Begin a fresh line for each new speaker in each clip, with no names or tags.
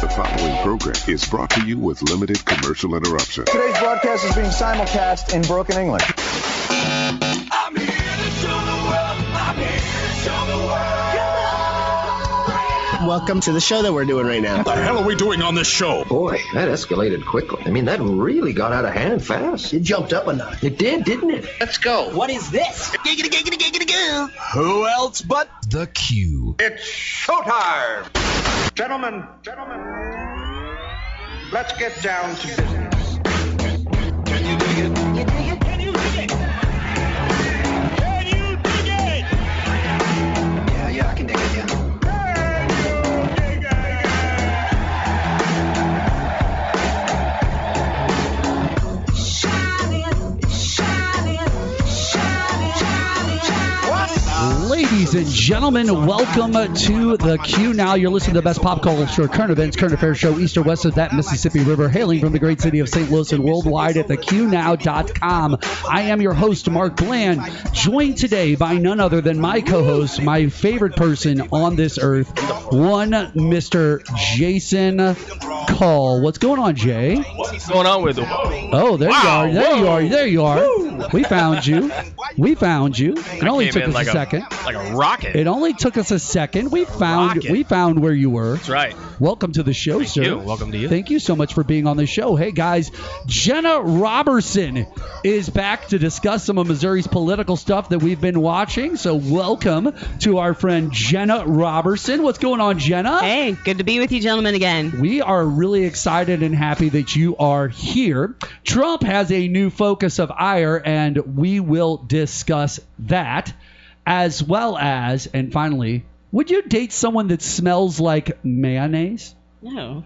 The following program is brought to you with limited commercial interruption.
Today's broadcast is being simulcast in broken English.
I'm here to show the world. I'm here to show the world.
Welcome to the show that we're doing right now.
What the hell are we doing on this show?
Boy, that escalated quickly. I mean, that really got out of hand fast.
It jumped up a notch.
It did, didn't it?
Let's go.
What is this?
Giggity, giggity, giggity, goo.
Who else but
The Q.
it's showtime? Gentlemen, let's get down to business. Can you dig it?
You dig it? Can you dig it? Can you dig it?
Yeah, I can dig it, yeah.
Ladies and gentlemen, welcome to the Qnow. You're listening to the best pop culture, current events, current affairs show, east or west of that Mississippi River, hailing from the great city of St. Louis and worldwide at theqnow.com. I am your host, Mark Bland, joined today by none other than my co-host, my favorite person on this earth, one Mr. Jason Kull. What's going on, Jay?
What's going on with it?
Oh, there you are. There you are. We found you. It only took us a second.
Like a rocket.
It only took us a second. We found where you were.
That's right.
Welcome to the show,
Thank
sir.
you. Welcome to you.
Thank you so much for being on the show. Hey, guys, Jenna Roberson is back to discuss some of Missouri's political stuff that we've been watching. So welcome to our friend Jenna Roberson. What's going on, Jenna?
Hey, good to be with you gentlemen again.
We are really excited and happy that you are here. Trump has a new focus of ire, and we will discuss that, as well as, and finally, would you date someone that smells like mayonnaise?
No.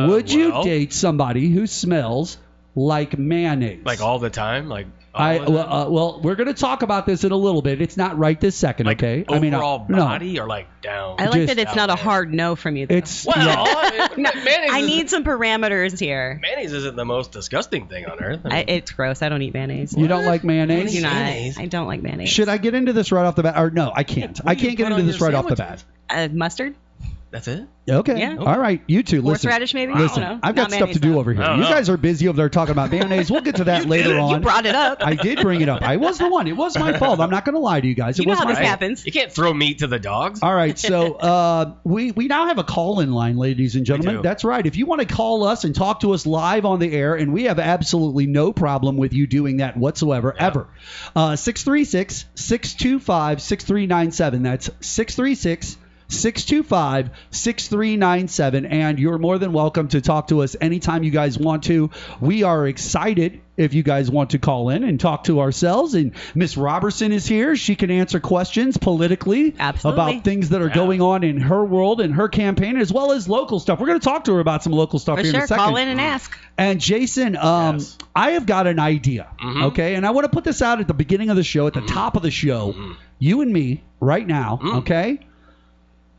Would you date somebody who smells like mayonnaise?
Like all the time? Like
well, we're going to talk about this in a little bit. It's not right this second,
like
okay?
overall body
no.
or like down?
I like that it's not a hard no from you, though.
Well, I mean, mayonnaise
I need some parameters here.
Mayonnaise isn't the most disgusting thing on earth.
It's gross. I don't eat mayonnaise.
You don't like mayonnaise?
I do not. I don't like mayonnaise.
Should I get into this right off the bat? Or no, I can't. I can't get into this right off the bat.
Mustard?
That's it?
Okay.
Yeah.
All right. You two, listen.
Horseradish, maybe?
Listen,
I don't know.
I've got
Not
stuff to
mayonnaise,
do
though.
over here.
I don't
You
know.
guys are busy over there talking about mayonnaise. We'll get to that later on.
You brought it up.
I did bring it up. I was the one. It was my fault. I'm not going to lie to you guys. It
You know
was
how
my
this
fault.
happens.
You can't throw meat to the dogs.
All right, so we now have a call-in line, ladies and gentlemen.
do.
That's right. If you want to call us and talk to us live on the air, and we have absolutely no problem with you doing that whatsoever, ever. 636-625-6397. That's 636-625-6397, and you're more than welcome to talk to us anytime you guys want to. We are excited if you guys want to call in and talk to ourselves. And Miss Robertson is here. She can answer questions politically about things that are going on in her world and her campaign, as well as local stuff. We're going to talk to her about some local stuff
For
here in a
sure.
second.
Call in and ask.
And Jason,
Yes.
I have got an idea, okay? And I want to put this out at the beginning of the show, at the top of the show. You and me right now, okay?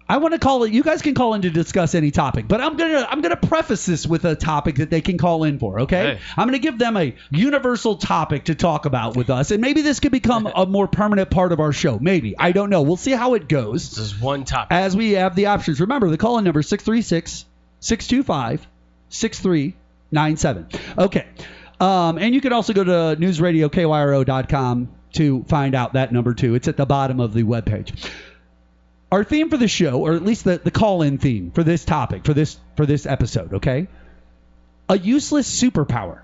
I want to call it. You guys can call in to discuss any topic, but I'm gonna preface this with a topic that they can call in for. Okay,
Hey.
I'm gonna give them a universal topic to talk about with us, and maybe this could become a more permanent part of our show. Maybe, I don't know. We'll see how it goes.
This is one topic.
As we have the options. Remember, the call-in number is 636-625-6397. Okay, and you can also go to newsradiokyro.com to find out that number too. It's at the bottom of the webpage. Our theme for the show, or at least the call-in theme for this topic, for this episode, okay? A useless superpower.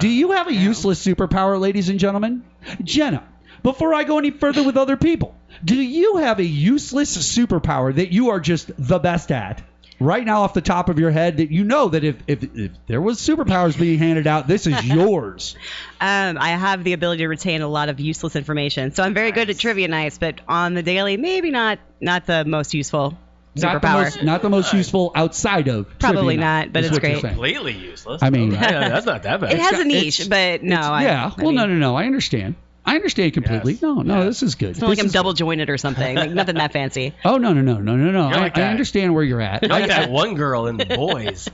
Do you have a useless superpower, ladies and gentlemen? Jenna, before I go any further with other people, do you have a useless superpower that you are just the best at? Right now off the top of your head, that you know that if there was superpowers being handed out, this is yours.
I have the ability to retain a lot of useless information. So I'm very good at trivia nights, but on the daily, maybe not the most useful superpower.
Not the most useful outside of
Probably
trivia
not, but
is
it's
what you're
great.
saying.
Completely useless.
I mean,
that's not that bad.
It has a niche, but no.
No. I mean, I understand. I understand completely.
Yes.
No, this is good.
It's not like
This
I'm
is-
double jointed or something. Like, nothing that fancy.
Oh, no.
like
I
that.
understand where you're at.
You're like that one girl in the boys.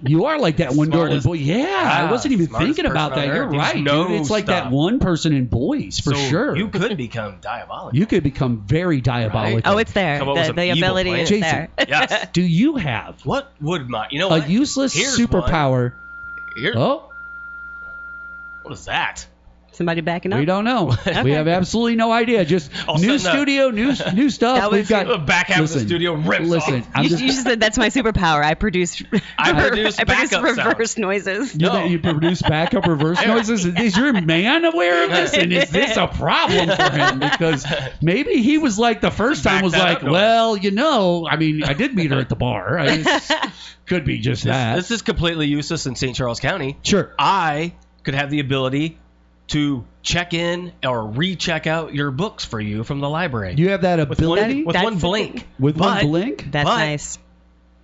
You are like that one girl in
Smartest-
boy. Yeah, I wasn't even
smartest
thinking about
person
that.
on
You're
earth. He
right,
just
dude.
knows
It's like that
stuff.
one person in boys for
So
sure.
You could become diabolical.
You could become very diabolical.
Oh, it's there.
Come up with some
The
evil
ability
plan.
is
Jason.
there.
Yes.
Do you have
What would my... You know
a
what?
useless
Here's
superpower?
one. Here-
Oh,
What is that?
Somebody backing up?
we don't know. We have absolutely no idea. Just
All
new
sudden,
studio, new stuff.
That
We've
was-
got
The back half of the
listen,
studio rips
Listen,
off.
I'm
You,
just.
you just said that's my superpower. I produce
produce backup
reverse
sounds.
noises.
You produce backup reverse noises. Is your man aware of this? And is this a problem for him? Because maybe he was like the first time
Back
was
that
like,
up, no.
well, I mean, I did meet her at the bar. Could be just that.
This is completely useless in St. Charles County.
Sure.
I could have the ability to check in or recheck out your books for you from the library.
You have that
with
ability
one, with
That's
one
the
blink.
thing.
with one
But
blink.
That's
But-
nice.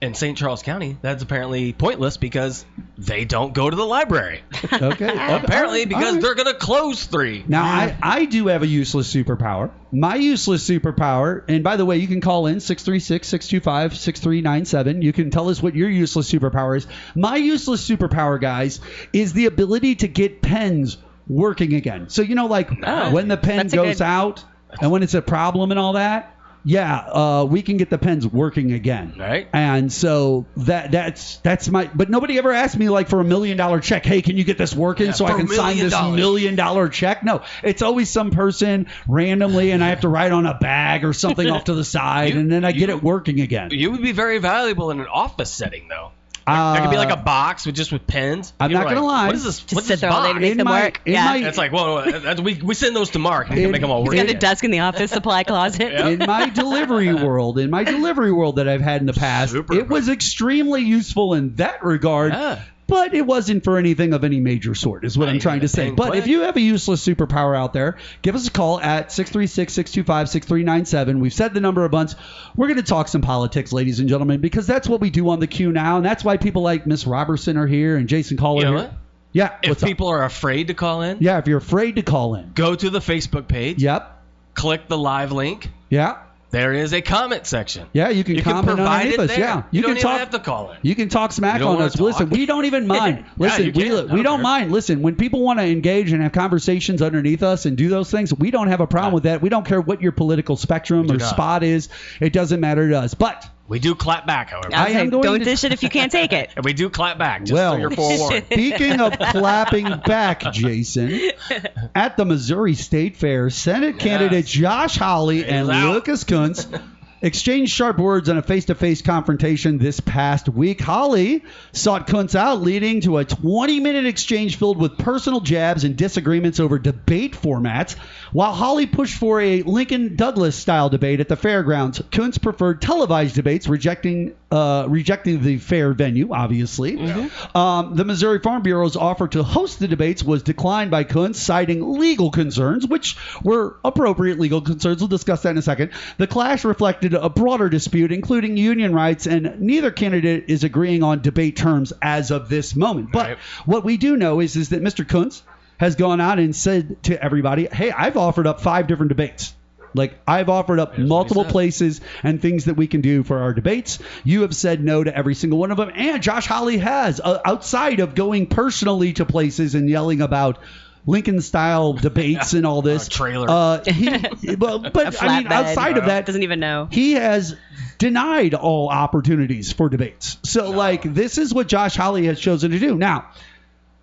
In St. Charles County, that's apparently pointless because they don't go to the library.
Okay.
Apparently, because
All right.
they're going to close 3.
Now, I do have a useless superpower. My useless superpower, and by the way, you can call in 636-625-6397. You can tell us what your useless superpower is. My useless superpower, guys, is the ability to get pens working again. So, when the pen
That's a
goes
good-
out and when it's a problem and all that, we can get the pens working again.
Right.
And so that's my. But nobody ever asked me like for $1 million check. Hey, can you get this working so I
for
can
$1
sign this
million.
$1 million check? No, it's always some person randomly, and I have to write on a bag or something off to the side, and then I get it working again.
You would be very valuable in an office setting, though. There could be like a box with pens.
I'm
People
not
are
gonna
like,
lie.
What is this?
Just
What's
sit
this
there all day to
box?
make
In
them
my-
work.
in
Yeah.
my-
It's like, we send those to Mark. He can make them all work.
He's got a
again.
desk in the office supply closet.
In my delivery world that I've had in the past,
Super.
it was extremely useful in that regard.
Yeah.
But it wasn't for anything of any major sort, is what I'm trying to say.
Pen
But
quick.
if you have a useless superpower out there, give us a call at 636-625-6397. We've said the number a bunch. We're going to talk some politics, ladies and gentlemen, because that's what we do on the Qnow, and that's why people like Miss Roberson are here and Jason Call
You
are
know
here.
what?
Yeah.
If
what's up?
people are afraid to call in,
Yeah, if you're afraid to call in.
go to the Facebook page.
Yep.
Click the live link.
Yeah.
There is a comment section.
Yeah, you can comment
provide
underneath
it
us.
there.
Yeah.
You, don't
can
even
talk.
have to call in.
You can talk smack
You don't
on
wanna
us. Listen,
talk?
we don't even mind. Listen,
you can. I
we
don't
don't
care.
mind. Listen, when people want to engage and have conversations underneath us and do those things, we don't have a problem with that. We don't care what your political spectrum or
not.
spot is. It doesn't matter to us. But
We do clap back, however.
I am going
Don't
to-
dish it if you can't take it.
And we do clap back, just
Well,
so you're forewarned.
speaking of clapping back, Jason, at the Missouri State Fair, Senate candidate Josh Hawley and
out.
Lucas Kunce exchanged sharp words in a face-to-face confrontation this past week. Hawley sought Kuntz out, leading to a 20-minute exchange filled with personal jabs and disagreements over debate formats. While Hawley pushed for a Lincoln-Douglas-style debate at the fairgrounds, Kuntz preferred televised debates, rejecting the fair venue, obviously. The Missouri Farm Bureau's offer to host the debates was declined by Kuntz, citing legal concerns, which were appropriate legal concerns. We'll discuss that in a second. The clash reflected a broader dispute, including union rights, and neither candidate is agreeing on debate terms as of this moment. But
Right.
what we do know is that Mr. Kuntz has gone out and said to everybody, hey, I've offered up 5 different debates. Like, I've offered up multiple places and things that we can do for our debates. You have said no to every single one of them. And Josh Hawley has, outside of going personally to places and yelling about Lincoln-style debates and all this.
Trailer.
But I mean,
Flatbed.
outside of that,
Doesn't even know.
he has denied all opportunities for debates. So, this is what Josh Hawley has chosen to do. Now,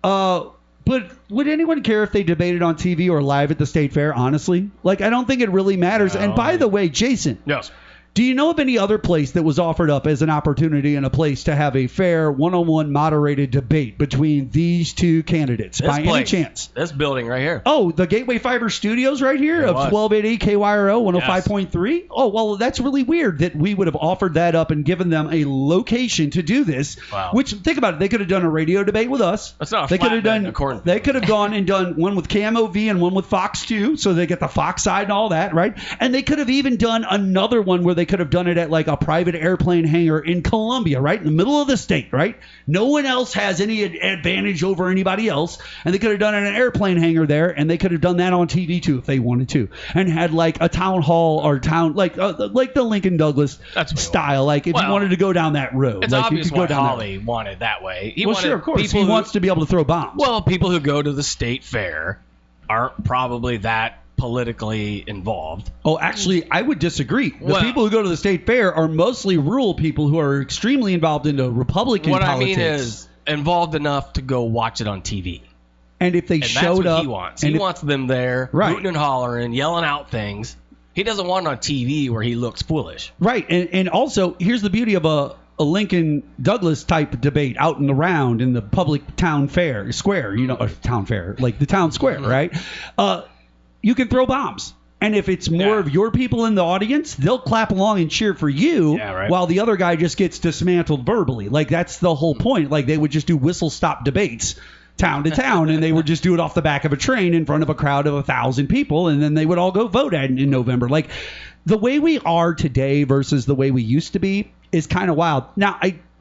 but would anyone care if they debated on TV or live at the state fair, honestly? I don't think it really matters. And by the way, Jason,
Yes.
do you know of any other place that was offered up as an opportunity and a place to have a fair one-on-one moderated debate between these two candidates
This
by any
place.
chance?
This building right here.
Oh, the Gateway Fiber Studios right here of
was.
1280 KYRO 105.3? Oh, well, that's really weird that we would have offered that up and given them a location to do this.
Wow.
Which, think about it, they could have done a radio debate with us.
That's not a
They could have
flatbed,
done.
according to
They
them.
could have gone and done one with KMOV and one with Fox 2, so they get the Fox side and all that, right? And they could have even done another one where they could have done it at like a private airplane hangar in Colombia, right in the middle of the state, right? No one else has any advantage over anybody else, and they could have done it in an airplane hangar there, and they could have done that on TV too if they wanted to, and had like a town hall or town like the Lincoln Douglas style, like if you wanted to go down that road.
It's
like,
obvious
you could go
why
down
Hawley wanted that way. He
well,
wanted
sure, of course.
people
He
who-
wants to be able to throw bombs.
Well, people who go to the state fair aren't probably that politically involved.
Oh, actually, I would disagree. The
Well-
people who go to the state fair are mostly rural people who are extremely involved into Republican
What
politics.
I mean is involved enough to go watch it on TV.
and if they
And
showed
that's what
up,
he wants.
and
He
if-
wants them there,
Right.
hooting and hollering, yelling out things. He doesn't want it on TV where he looks foolish.
right, and also here's the beauty of a Lincoln Douglas type debate out in the round in the public town fair square, or town fair, like the town square, right? You can throw bombs. And if it's more of your people in the audience, they'll clap along and cheer for you, while the other guy just gets dismantled verbally. Like, that's the whole point. Like, they would just do whistle-stop debates town to town, and they would just do it off the back of a train in front of a crowd of 1,000 people, and then they would all go vote in November. Like, the way we are today versus the way we used to be is kind of wild. Now,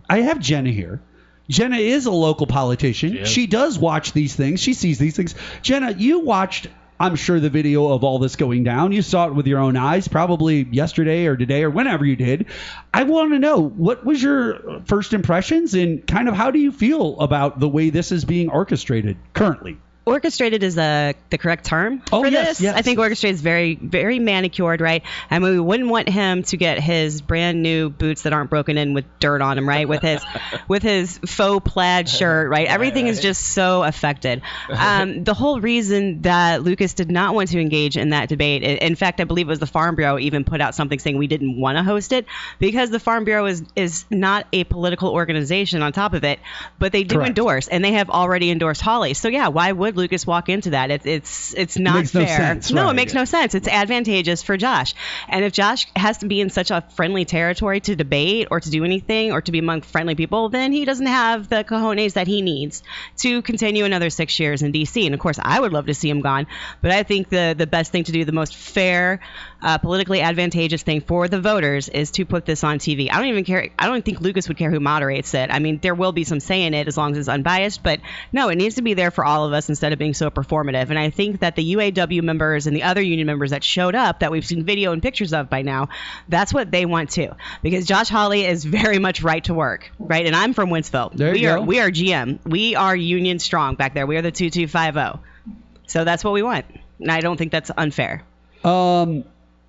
I have Jenna here. Jenna is a local politician.
Yeah.
She does watch these things. She sees these things. Jenna, you watched, I'm sure, the video of all this going down. You saw it with your own eyes, probably yesterday or today or whenever you did. I want to know, what was your first impressions and kind of how do you feel about the way this is being orchestrated currently?
Orchestrated is the correct term for
yes,
this.
yes.
I think orchestrated is very, very manicured, right? I mean, we wouldn't want him to get his brand new boots that aren't broken in with dirt on him, right? With his faux plaid shirt, right? Everything is just so affected. The whole reason that Lucas did not want to engage in that debate, in fact, I believe it was the Farm Bureau even put out something saying we didn't want to host it because the Farm Bureau is not a political organization on top of it, but they do
Correct.
endorse, and they have already endorsed Hawley. So yeah, why would Lucas walk into that? It's not
makes no
fair.
sense,
No,
right.
it makes no sense. It's advantageous for Josh. And if Josh has to be in such a friendly territory to debate or to do anything or to be among friendly people, then he doesn't have the cojones that he needs to continue another 6 years in D.C. And of course, I would love to see him gone. But I think the best thing to do, the most fair, politically advantageous thing for the voters is to put this on TV. I don't even care. I don't think Lucas would care who moderates it. I mean, there will be some say in it as long as it's unbiased. But no, it needs to be there for all of us instead of being so performative. And I think that the UAW members and the other union members that showed up, that we've seen video and pictures of by now, that's what they want too. Because Josh Hawley is very much right to work, right? And I'm from Wentzville.
There you go.
We are GM. We are union strong back there. We are the 2250. So that's what we want. And I don't think that's unfair.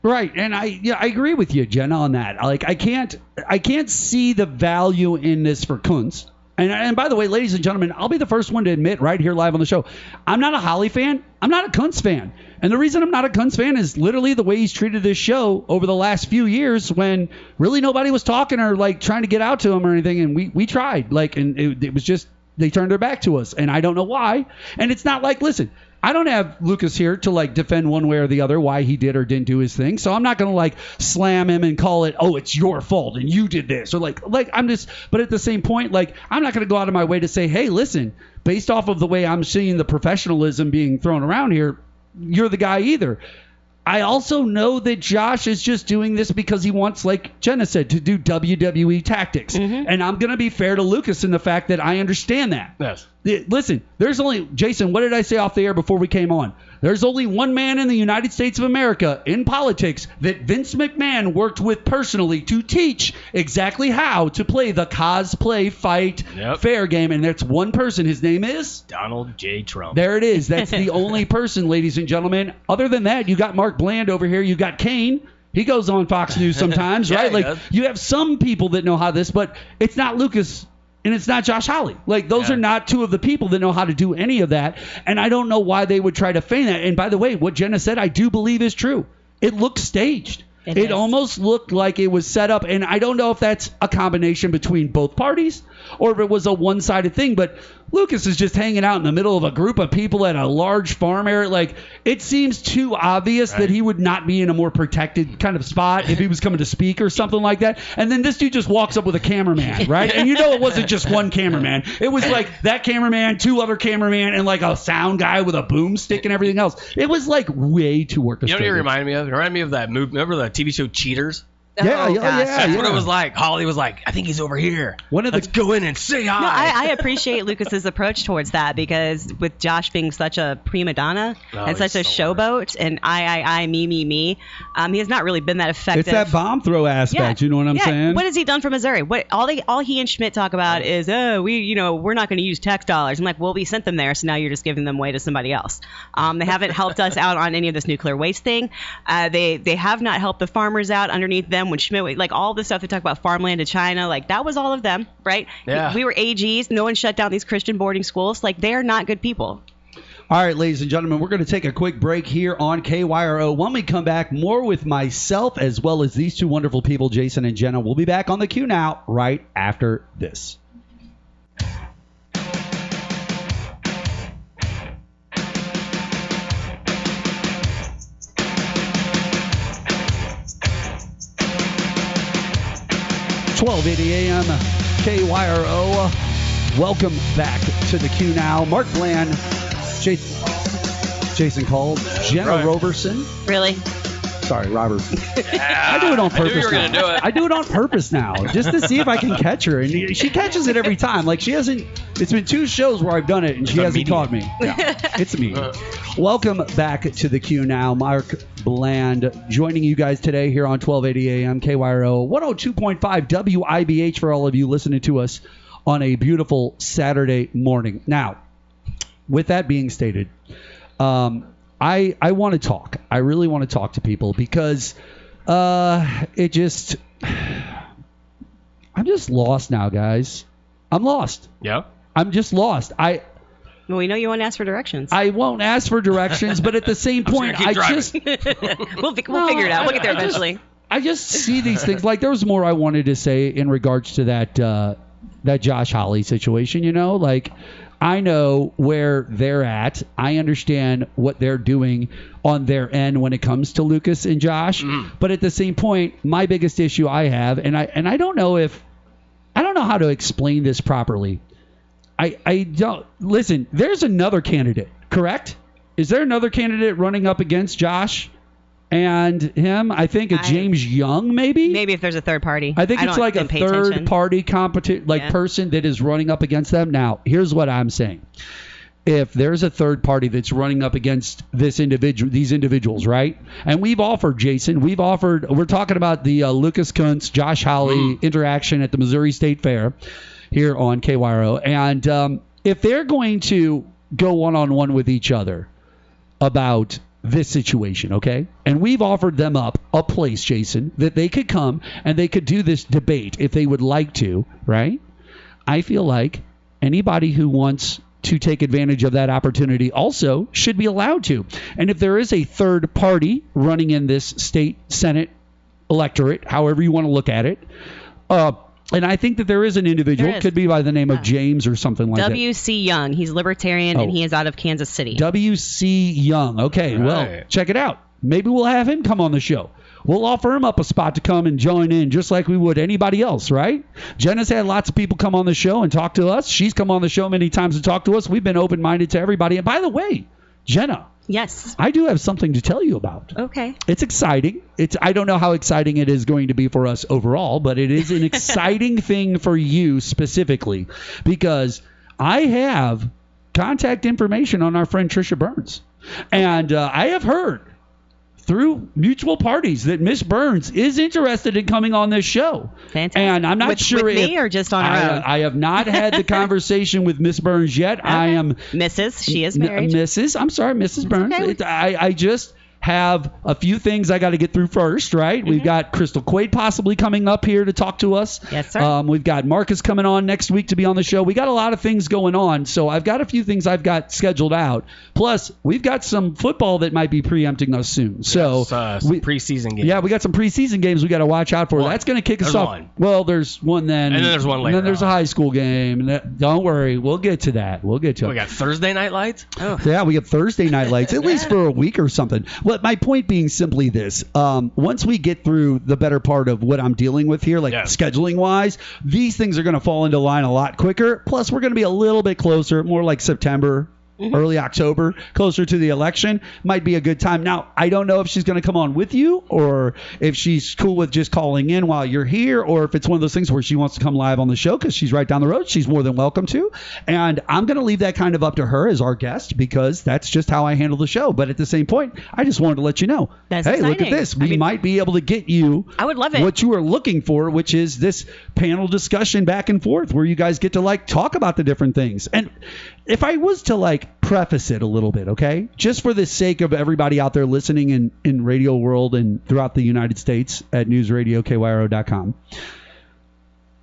Right, and I agree with you, Jenna, on that. Like, I can't see the value in this for Kuntz. And by the way, ladies and gentlemen, I'll be the first one to admit right here live on the show, I'm not a Hawley fan. I'm not a Kuntz fan. And the reason I'm not a Kuntz fan is literally the way he's treated this show over the last few years when really nobody was talking or like trying to get out to him or anything. And we tried, like, and it was just, they turned their back to us. And I don't know why. And it's not like, listen, I don't have Lucas here to like defend one way or the other why he did or didn't do his thing. So I'm not going to like slam him and call it, oh, it's your fault and you did this. Or like I'm just, but at the same point, like, I'm not going to go out of my way to say, hey, listen, based off of the way I'm seeing the professionalism being thrown around here, you're the guy either. I also know that Josh is just doing this because he wants, like Jenna said, to do WWE tactics.
Mm-hmm.
And I'm going to be fair to Lucas in the fact that I understand that.
Yes.
Listen, there's only, Jason, what did I say off the air before we came on? There's only one man in the United States of America in politics that Vince McMahon worked with personally to teach exactly how to play the cosplay fight fair game. And that's one person. His name is?
Donald J. Trump.
There it is. That's the only person, ladies and gentlemen. Other than that, you got Mark Bland over here. You got Kane. He goes on Fox News sometimes,
Yeah,
right?
he
Like,
does.
you have some people that know how this, but it's not Lucas and it's not Josh Hawley. Like, those are not two of the people that know how to do any of that. And I don't know why they would try to feign that. And by the way, what Jenna said, I do believe is true. It looks staged.
It
It
is.
almost looked like it was set up. And I don't know if that's a combination between both parties or if it was a one-sided thing. But Lucas is just hanging out in the middle of a group of people at a large farm area. Like, it seems too obvious that he would not be in a more protected kind of spot if he was coming to speak or something like that. And then this dude just walks up with a cameraman, right? And you know it wasn't just one cameraman. It was like that cameraman, two other cameraman, and like a sound guy with a boomstick and everything else. It was like way too
You know
orchestrated.
what it reminded me of? It reminded me of that movie. Remember the TV show Cheaters?
Yeah,
Oh,
yeah,
gosh.
That's what it was like. Holly was like, I think he's over here. Let's go in and say hi.
No, I appreciate Lucas's approach towards that because with Josh being such a prima donna and such a
he's the
showboat and I, me, he has not really been that effective.
It's that bomb throw aspect. You know what I'm saying?
What has he done for Missouri? What all he and Schmidt talk about is, we're not going to use tax dollars. I'm like, well, we sent them there, so now you're just giving them away to somebody else. They haven't helped us out on any of this nuclear waste thing. They have not helped the farmers out underneath them. When Schmidt, like all the stuff they talk about farmland to China, like that was all of them, right?
Yeah.
We were AGs. No one shut down these Christian boarding schools. Like they're not good people.
All right, ladies and gentlemen, we're going to take a quick break here on KYRO. When we come back, more with myself as well as these two wonderful people, Jason and Jenna. We'll be back on the Qnow right after this. $12:80 a.m. KYRO. Welcome back to the Qnow. Mark Bland, Jason Cole, Jenna Roberson.
Really?
Sorry, Robertson. I do it on purpose.
I knew you were
now.
gonna do it.
I do it on purpose now, just to see if I can catch her. And she catches it every time. Like she hasn't. It's been 2 shows where I've done it, and she hasn't caught me. No, it's me. Welcome back to the Qnow. Mark Bland joining you guys today here on 1280 AM KYRO 102.5 WIBH for all of you listening to us on a beautiful Saturday morning. Now, with that being stated, I want to talk. I really want to talk to people because I'm just lost now, guys. I'm lost.
Yeah.
I'm just lost.
Well, we know you won't ask for directions.
I won't ask for directions, but at the same point,
keep driving.
we'll figure it out. We'll get there eventually.
I just see these things. Like there was more I wanted to say in regards to that Josh Hawley situation. You know, like I know where they're at. I understand what they're doing on their end when it comes to Lucas and Josh. But at the same point, my biggest issue I have, and I don't know how to explain this properly. I don't listen. There's another candidate, correct? Is there another candidate running up against Josh and him? I think James Young, maybe.
Maybe if there's a third party.
I think it's like a third party person that is running up against them. Now, here's what I'm saying. If there's a third party that's running up against these individuals, right? And we've offered, Jason, we're talking about the Lucas Kunce, Josh Hawley interaction at the Missouri State Fair here on KYRO. And if they're going to go one-on-one with each other about this situation, okay? And we've offered them up a place, Jason, that they could come and they could do this debate if they would like to, right? I feel like anybody who wants to take advantage of that opportunity also should be allowed to. And if there is a third party running in this state Senate electorate, however you want to look at it, and I think that there is an individual, could be by the name of James or something like that.
W.C. Young. He's libertarian, and he is out of Kansas City.
W.C. Young. Okay, well, check it out. Maybe we'll have him come on the show. We'll offer him up a spot to come and join in just like we would anybody else, right? Jenna's had lots of people come on the show and talk to us. She's come on the show many times and talk to us. We've been open-minded to everybody. And by the way, Jenna.
Yes.
I do have something to tell you about.
Okay.
It's exciting. I don't know how exciting it is going to be for us overall, but it is an exciting thing for you specifically because I have contact information on our friend Trisha Burns. And I have heard through mutual parties that Miss Burns is interested in coming on this show.
Fantastic.
And I'm not sure
with me or just on her own?
I have not had the conversation with Miss Burns yet. Okay. I am
Mrs. She is married.
Mrs. Burns. Okay. I just have a few things I got to get through first, right? We've got Crystal Quaid possibly coming up here to talk to us.
Yes, sir.
We've got Marcus coming on next week to be on the show. We got a lot of things going on, so I've got a few things I've got scheduled out. Plus, we've got some football that might be preempting us soon. So
some preseason games.
Yeah, we got some preseason games we got to watch out for. That's going to kick us off. Well, there's one then.
And then there's one later.
And then there's a high school game. And don't worry, we'll get to that. We'll get to it.
We got Thursday night lights?
Oh. Yeah, we got Thursday night lights, at least for a week or something. Well, my point being simply this. Once we get through the better part of what I'm dealing with here, like scheduling wise, these things are going to fall into line a lot quicker. Plus, we're going to be a little bit closer, more like September. early October, closer to the election, might be a good time. Now, I don't know if she's going to come on with you or if she's cool with just calling in while you're here, or if it's one of those things where she wants to come live on the show because she's right down the road. She's more than welcome to. And I'm going to leave that kind of up to her as our guest because that's just how I handle the show. But at the same point, I just wanted to let you know,
That's
hey, look at
exciting.
this. We might be able to get you
I would love it.
what you are looking for, which is this panel discussion back and forth where you guys get to like talk about the different things. And if I was to like preface it a little bit, okay, just for the sake of everybody out there listening in radio world and throughout the United States at newsradiokyro.com,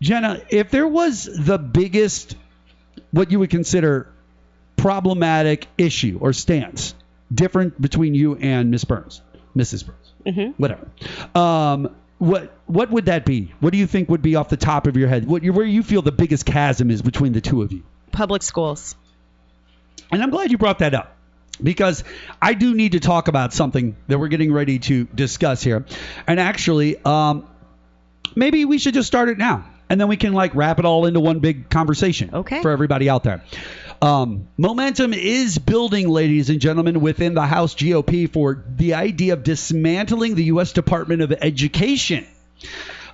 Jenna, if there was the biggest, what you would consider problematic issue or stance different between you and Mrs. Burns, whatever, what would that be? What do you think would be off the top of your head? Where you feel the biggest chasm is between the two of you?
Public schools.
And I'm glad you brought that up because I do need to talk about something that we're getting ready to discuss here. And actually, maybe we should just start it now. And then we can like wrap it all into one big conversation for everybody out there. Momentum is building, ladies and gentlemen, within the House GOP for the idea of dismantling the U.S. Department of Education.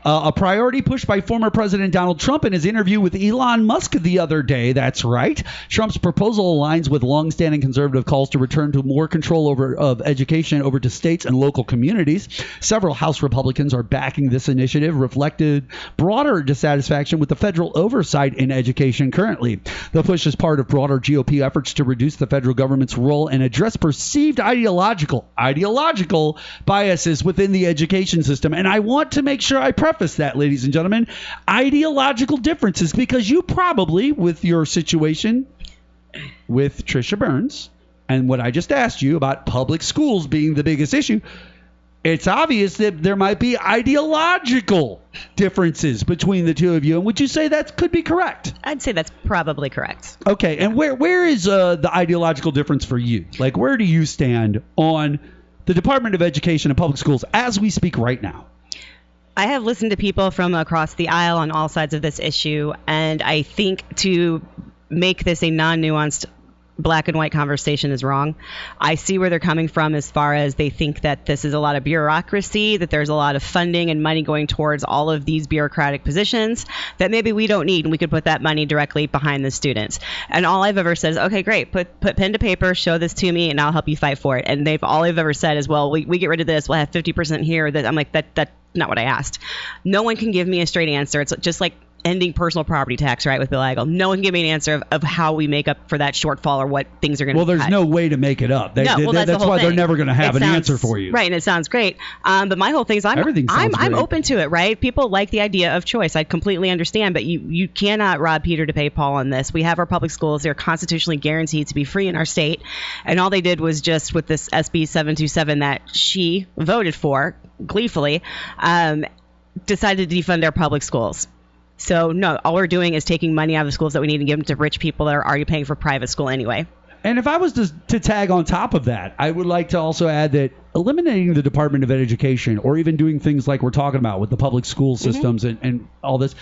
A priority pushed by former President Donald Trump in his interview with Elon Musk the other day. That's right. Trump's proposal aligns with longstanding conservative calls to return to more control of education over to states and local communities. Several House Republicans are backing this initiative, reflected broader dissatisfaction with the federal oversight in education currently. The push is part of broader GOP efforts to reduce the federal government's role and address perceived ideological biases within the education system. And I want to make sure I preface that, ladies and gentlemen, ideological differences, because you probably, with your situation with Trisha Burns and what I just asked you about public schools being the biggest issue, it's obvious that there might be ideological differences between the two of you. And would you say that could be correct?
I'd say that's probably correct.
Okay. And where is the ideological difference for you? Like, where do you stand on the Department of Education and public schools as we speak right now?
I have listened to people from across the aisle on all sides of this issue, and I think to make this a non-nuanced black and white conversation is wrong. I see where they're coming from as far as they think that this is a lot of bureaucracy, that there's a lot of funding and money going towards all of these bureaucratic positions that maybe we don't need, and we could put that money directly behind the students. And all I've ever said is, okay, great, put pen to paper, show this to me, and I'll help you fight for it. And all they've ever said is, well, we get rid of this, we'll have 50% here. That I'm like, that's not what I asked. No one can give me a straight answer. It's just like ending personal property tax, right, with Bill Eigel. No one can give me an answer of how we make up for that shortfall or what things are going to be
Well, there's no way to make it up. That's why they're never going to have an answer for you.
Right, and it sounds great. But my whole thing is I'm open to it, right? People like the idea of choice. I completely understand, but you cannot rob Peter to pay Paul on this. We have our public schools. They're constitutionally guaranteed to be free in our state. And all they did was just with this SB 727 that she voted for gleefully, decided to defund our public schools. So, no, all we're doing is taking money out of the schools that we need and give them to rich people that are already paying for private school anyway.
And if I was to tag on top of that, I would like to also add that eliminating the Department of Education or even doing things like we're talking about with the public school systems and all this,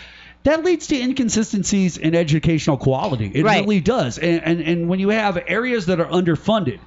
that leads to inconsistencies in educational quality. It really does. And when you have areas that are underfunded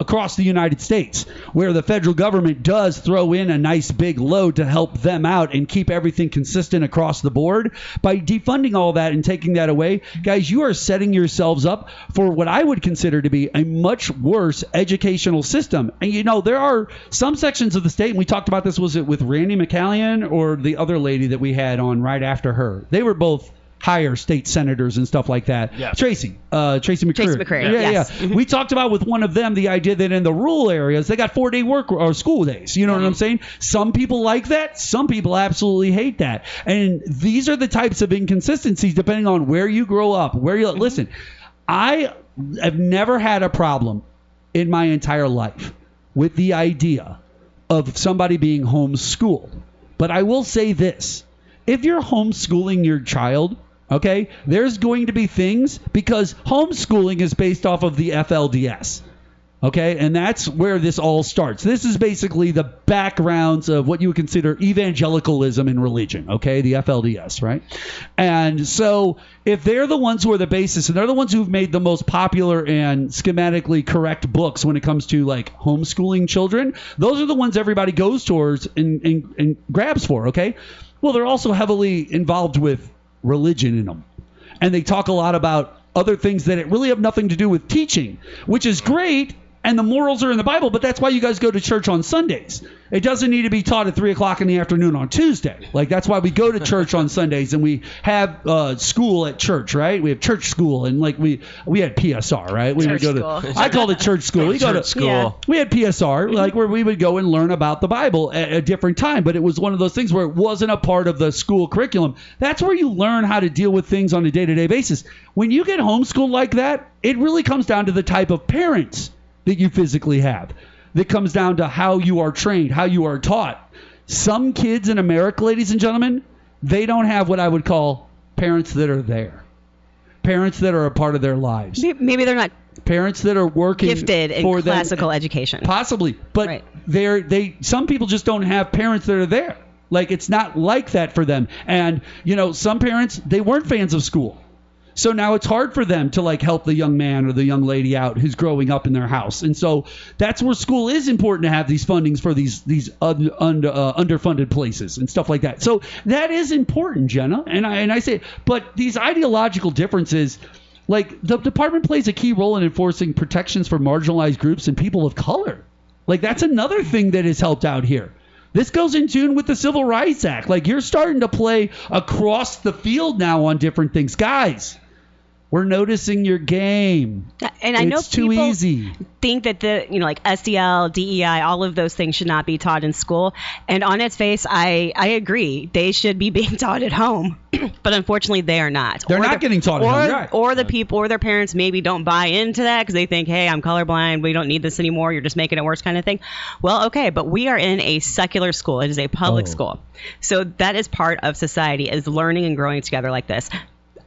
across the United States, where the federal government does throw in a nice big load to help them out and keep everything consistent across the board, by defunding all that and taking that away, guys, you are setting yourselves up for what I would consider to be a much worse educational system. And, you know, there are some sections of the state, and we talked about this, was it with Randy McCallion or the other lady that we had on right after her? They were both higher state senators and stuff like that. Yeah. Tracy McCreary.
Tracy McCreary, yes.
Yeah. We talked about with one of them the idea that in the rural areas, they got 4-day work or school days. You know what I'm saying? Some people like that. Some people absolutely hate that. And these are the types of inconsistencies depending on where you grow up, where you listen. I have never had a problem in my entire life with the idea of somebody being homeschooled. But I will say this. If you're homeschooling your child, okay, there's going to be things, because homeschooling is based off of the FLDS. Okay, and that's where this all starts. This is basically the backgrounds of what you would consider evangelicalism in religion, okay, the FLDS, right? And so if they're the ones who are the basis, and they're the ones who've made the most popular and schematically correct books when it comes to like homeschooling children, those are the ones everybody goes towards and grabs for, okay? Well, they're also heavily involved with religion in them. And they talk a lot about other things that really have nothing to do with teaching, which is great. And the morals are in the Bible, but that's why you guys go to church on Sundays. It doesn't need to be taught at 3 o'clock in the afternoon on Tuesday. Like, that's why we go to church on Sundays, and we have school at church, right? We have church school, and like we had PSR, right? We would go to. I called it church school. We go to
school.
Yeah. We had PSR, like where we would go and learn about the Bible at a different time, but it was one of those things where it wasn't a part of the school curriculum. That's where you learn how to deal with things on a day-to-day basis. When you get homeschooled like that, it really comes down to the type of parents that you physically have. That comes down to how you are trained, how you are taught. Some kids in America, ladies and gentlemen, they don't have what I would call parents that are there. Parents that are a part of their lives.
Maybe they're not
parents that are working
gifted in
for
classical education.
Possibly. But some people just don't have parents that are there. Like, it's not like that for them. And, some parents, they weren't fans of school. So now it's hard for them to like help the young man or the young lady out who's growing up in their house. And so that's where school is important to have these fundings for these underfunded places and stuff like that. So that is important, Jenna. And I say, but these ideological differences, like the department plays a key role in enforcing protections for marginalized groups and people of color. Like, that's another thing that has helped out here. This goes in tune with the Civil Rights Act. Like, you're starting to play across the field now on different things. Guys, we're noticing your game.
And I know
it's too
people
easy.
think that like SEL, DEI, all of those things should not be taught in school. And on its face, I agree. They should be being taught at home. But unfortunately, they are not.
They're not getting taught at home. Right.
Or the people or their parents maybe don't buy into that because they think, hey, I'm colorblind. We don't need this anymore. You're just making it worse kind of thing. Well, okay, but we are in a secular school. It is a public school. So that is part of society, is learning and growing together like this.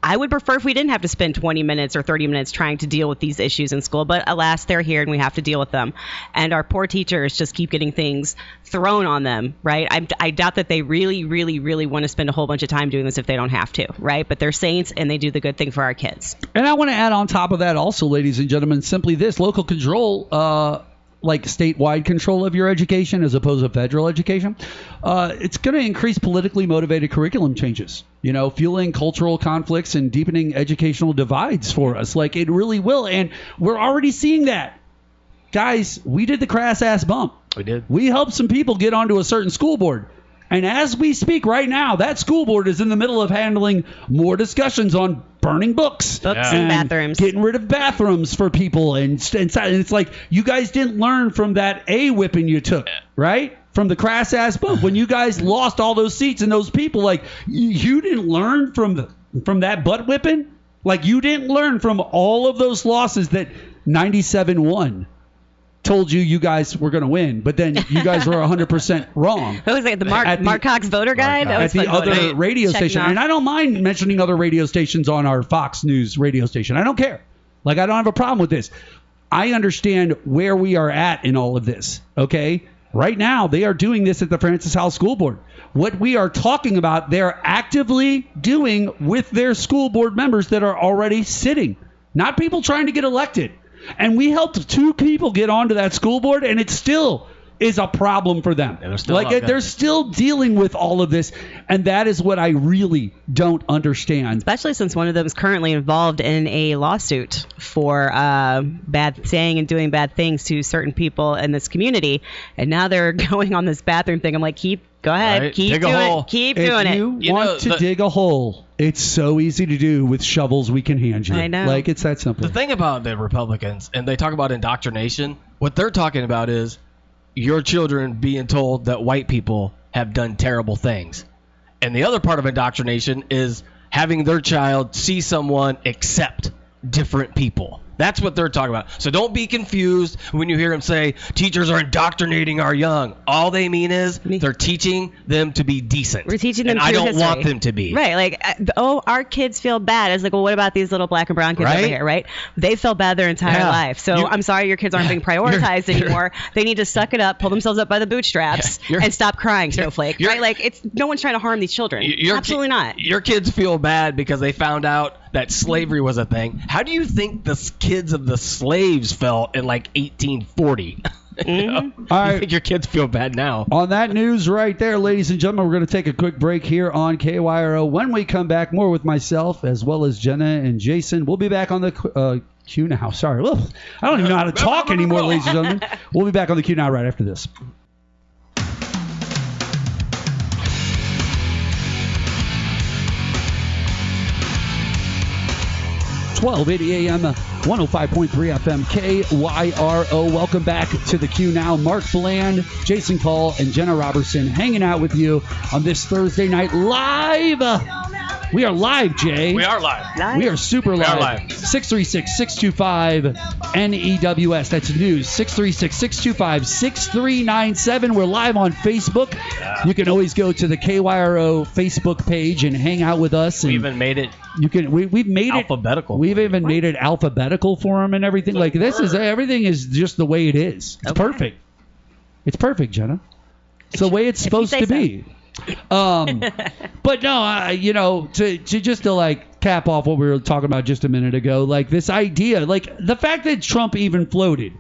I would prefer if we didn't have to spend 20 minutes or 30 minutes trying to deal with these issues in school, but alas, they're here and we have to deal with them. And our poor teachers just keep getting things thrown on them, right? I doubt that they really, really, really want to spend a whole bunch of time doing this if they don't have to, right? But they're saints and they do the good thing for our kids.
And I want to add on top of that also, ladies and gentlemen, simply this: local control, like statewide control of your education as opposed to federal education, it's going to increase politically motivated curriculum changes, fueling cultural conflicts and deepening educational divides for us. Like, it really will. And we're already seeing that. Guys, we did the crass ass bump.
We did.
We helped some people get onto a certain school board. And as we speak right now, that school board is in the middle of handling more discussions on burning books
and bathrooms,
getting rid of bathrooms for people. And it's like, you guys didn't learn from that whipping you took, right? From the crass ass bump. When you guys lost all those seats and those people, like, you didn't learn from that butt whipping. Like, you didn't learn from all of those losses that 97-1 told you guys were going to win, but then you guys were 100% wrong.
What was it, the Mark Cox voter guide?
At the other radio station. And I don't mind mentioning other radio stations on our Fox News radio station. I don't care. Like, I don't have a problem with this. I understand where we are at in all of this, okay? Right now, they are doing this at the Francis Howell School Board. What we are talking about, they're actively doing with their school board members that are already sitting. Not people trying to get elected. And we helped 2 people get onto that school board, and it still is a problem for them. They're still dealing with all of this, and that is what I really don't understand.
Especially since one of them is currently involved in a lawsuit for saying and doing bad things to certain people in this community, and now they're going on this bathroom thing. I'm like, go ahead,
right.
keep doing it.
If you want to dig a hole, it's so easy to do with shovels we can hand you.
I know.
Like, it's that simple.
The thing about the Republicans, and they talk about indoctrination, what they're talking about is your children being told that white people have done terrible things. And the other part of indoctrination is having their child see someone accept different people. That's what they're talking about. So don't be confused when you hear them say teachers are indoctrinating our young. All they mean is they're teaching them to be decent.
We're teaching them
and I don't
history.
want them to be.
Right. Like, our kids feel bad. It's like, well, what about these little black and brown kids over here, right? They felt bad their entire life. So I'm sorry your kids aren't being prioritized anymore. They need to suck it up, pull themselves up by the bootstraps, and stop crying, Snowflake. Right? Like, no one's trying to harm these children. Absolutely not.
Your kids feel bad because they found out that slavery was a thing. How do you think the kids of the slaves felt in like 1840?
All right.
You think your kids feel bad now?
On that news right there, ladies and gentlemen, we're going to take a quick break here on KYRO. When we come back, more with myself as well as Jenna and Jason. We'll be back on the Qnow. Sorry. Well, I don't even know how to talk anymore, ladies and gentlemen. We'll be back on the Qnow right after this. 1280 AM, 105.3 FM, KYRO. Welcome back to the Qnow. Mark Bland, Jason Kull, and Jenna Roberson hanging out with you on this Thursday night live. We are live, Jay.
We are live.
We are super live.
We are live.
636-625-NEWS. That's news. 636-625-6397. We're live on Facebook. You can always go to the KYRO Facebook page and hang out with us.
We even made it.
We've made
alphabetical.
We've even made it alphabetical for them and everything. Like this is everything is just the way it is. It's perfect. It's perfect, Jenna. It's the way it's supposed to be. But no, to like cap off what we were talking about just a minute ago, like this idea, like the fact that Trump even floated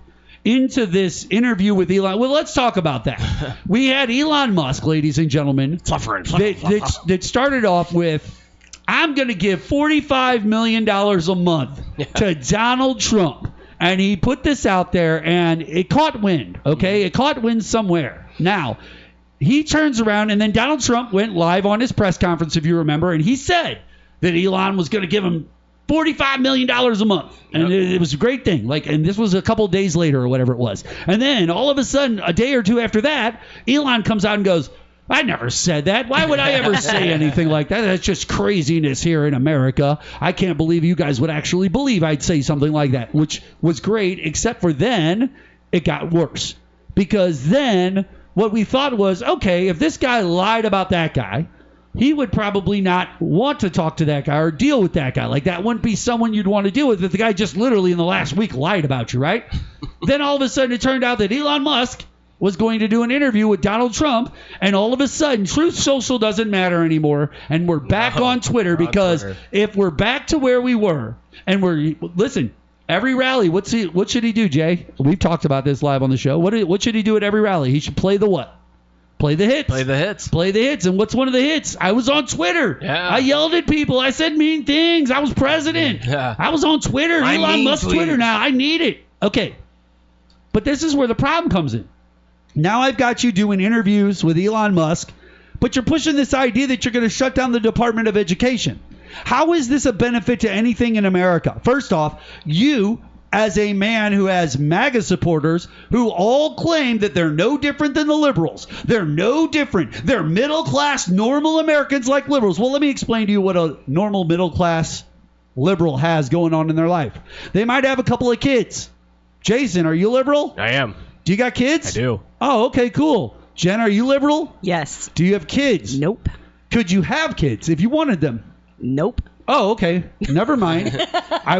into this interview with Elon. Well, let's talk about that. We had Elon Musk, ladies and gentlemen, that started off with, I'm going to give $45 million a month to Donald Trump. And he put this out there, and it caught wind, okay? It caught wind somewhere. Now, he turns around, and then Donald Trump went live on his press conference, if you remember, and he said that Elon was going to give him $45 million a month. And it was a great thing. And this was a couple days later or whatever it was. And then, all of a sudden, a day or two after that, Elon comes out and goes, I never said that. Why would I ever say anything like that? That's just craziness here in America. I can't believe you guys would actually believe I'd say something like that, which was great, except for then it got worse. Because then what we thought was, okay, if this guy lied about that guy, he would probably not want to talk to that guy or deal with that guy. Like, that wouldn't be someone you'd want to deal with if the guy just literally in the last week lied about you, right? Then all of a sudden it turned out that Elon Musk was going to do an interview with Donald Trump, and all of a sudden, Truth Social doesn't matter anymore, and we're back on Twitter because if we're back to where we were, and listen, every rally, what should he do, Jay? We've talked about this live on the show. What should he do at every rally? He should play the what? Play the hits.
Play the hits.
Play the hits. And what's one of the hits? I was on Twitter.
Yeah.
I yelled at people. I said mean things. I was president.
Yeah.
I was on Twitter. Elon Musk Twitter now. I need it. Okay. But this is where the problem comes in. Now I've got you doing interviews with Elon Musk, but you're pushing this idea that you're going to shut down the Department of Education. How is this a benefit to anything in America? First off, you, as a man who has MAGA supporters who all claim that they're no different than the liberals. They're no different. They're middle-class, normal Americans like liberals. Well, let me explain to you what a normal middle-class liberal has going on in their life. They might have a couple of kids. Jason, are you liberal?
I am.
Do you got kids?
I do.
Oh, okay, cool. Jen, are you liberal?
Yes.
Do you have kids?
Nope.
Could you have kids if you wanted them?
Nope.
Oh, okay. Never mind. I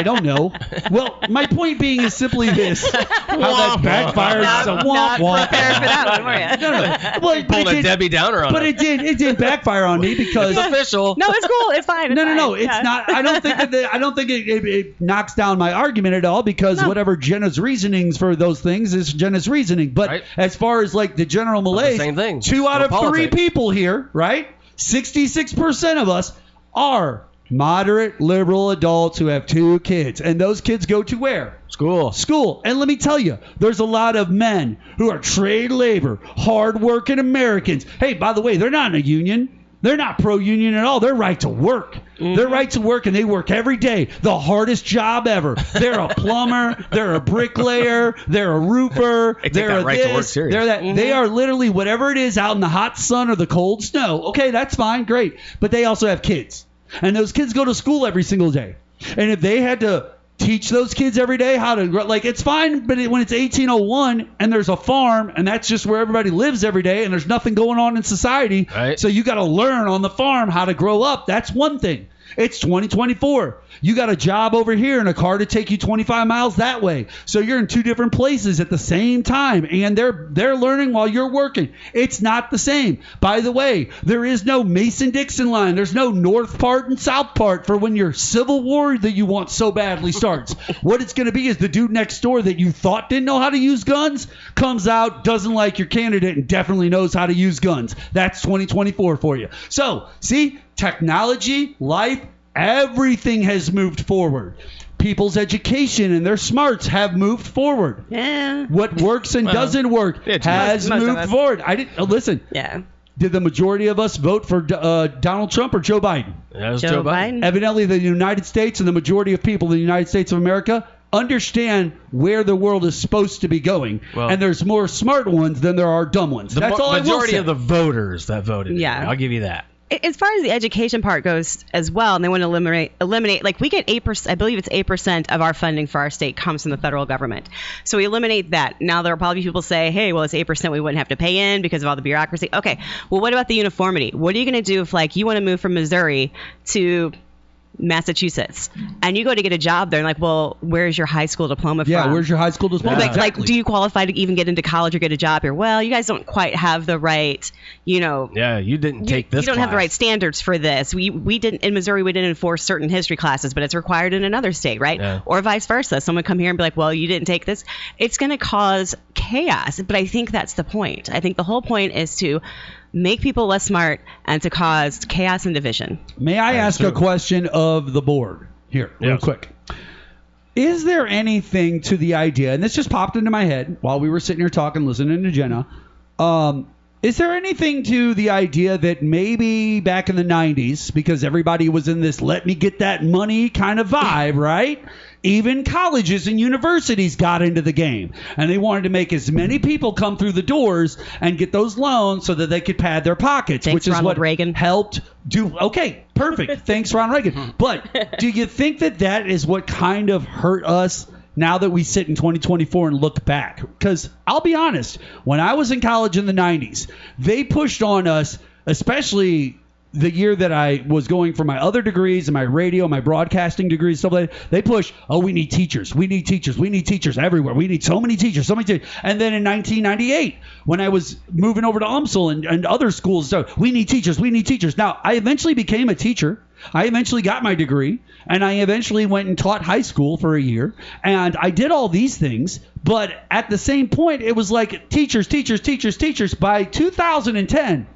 don't know. Well, my point being is simply this. How that backfired.
Not prepared for that one, were you?
No. Well,
Pulled a Debbie Downer on
but
it.
it did backfire on me because
It's official.
No, it's cool. It's fine.
No. It's not. I don't think it knocks down my argument at all because whatever Jenna's reasonings for those things is Jenna's reasoning. But as far as like the general malaise,
same thing.
2 out of 3
politics.
people here, right? 66% of us are moderate liberal adults who have 2 kids. And those kids go to where? School. And let me tell you, there's a lot of men who are trade labor, hard-working Americans. Hey, by the way, they're not in a union. They're not pro-union at all. They're right to work. Mm-hmm. They're right to work, and they work every day. The hardest job ever. They're a plumber. They're a bricklayer. They're a roofer. They're a
right to work serious.
They're that. Mm-hmm. They are literally whatever it is out in the hot sun or the cold snow. Okay, that's fine. Great. But they also have kids. And those kids go to school every single day. And if they had to teach those kids every day how to, like, it's fine, but when it's 1801 and there's a farm and that's just where everybody lives every day and there's nothing going on in society,
right.
So you got to learn on the farm how to grow up. That's one thing. It's 2024. You got a job over here and a car to take you 25 miles that way. So you're in two different places at the same time, and they're learning while you're working. It's not the same. By the way, there is no Mason-Dixon line. There's no North part and South part for when your Civil War that you want so badly starts. What it's going to be is the dude next door that you thought didn't know how to use guns comes out, doesn't like your candidate, and definitely knows how to use guns. That's 2024 for you. So, see, technology, life, everything has moved forward. People's education and their smarts have moved forward.
Yeah.
What works and doesn't work has moved forward. I didn't listen.
Yeah.
Did the majority of us vote for Donald Trump or Joe Biden?
That was Joe Biden.
Evidently, the United States and the majority of people in the United States of America understand where the world is supposed to be going.
Well,
and there's more smart ones than there are dumb ones. That's all I will say.
The majority of the voters that voted.
Yeah.
I'll give you that.
As far as the education part goes as well, and they want to eliminate, like we get 8%, I believe it's 8% of our funding for our state comes from the federal government. So we eliminate that. Now there are probably people say, hey, well, it's 8% we wouldn't have to pay in because of all the bureaucracy. Okay, well, what about the uniformity? What are you going to do if, like, you want to move from Missouri to Massachusetts and you go to get a job there and like, well, where's your high school diploma from?
Yeah, where's your high school diploma?
Like, do you qualify to even get into college or get a job here? Well, you guys don't quite have the right,
Yeah, you didn't take this
You don't have the
class.
right standards for this. We didn't, in Missouri, we didn't enforce certain history classes, but it's required in another state, right?
Yeah.
Or vice versa. Someone come here and be like, well, you didn't take this. It's going to cause chaos, but I think that's the point. I think the whole point is to make people less smart and to cause chaos and division.
May I ask a question of the board here, real quick? Is there anything to the idea, and this just popped into my head while we were sitting here talking, listening to Jenna, is there anything to the idea that maybe back in the 90s, because everybody was in this let me get that money kind of vibe, right? Even colleges and universities got into the game, and they wanted to make as many people come through the doors and get those loans so that they could pad their pockets,
Thanks,
which is
Ronald
what
Reagan
helped do. Okay, perfect. Thanks, Ronald Reagan. But do you think that is what kind of hurt us now that we sit in 2024 and look back? Because I'll be honest, when I was in college in the 90s, they pushed on us, especially the year that I was going for my other degrees and my radio, my broadcasting degrees, stuff like that, they push, we need teachers. We need teachers. We need teachers everywhere. We need so many teachers, so many teachers. And then in 1998, when I was moving over to UMSL and other schools, so we need teachers. We need teachers. Now, I eventually became a teacher. I eventually got my degree, and I eventually went and taught high school for a year, and I did all these things, but at the same point, it was like teachers, teachers, teachers, teachers. By 2010,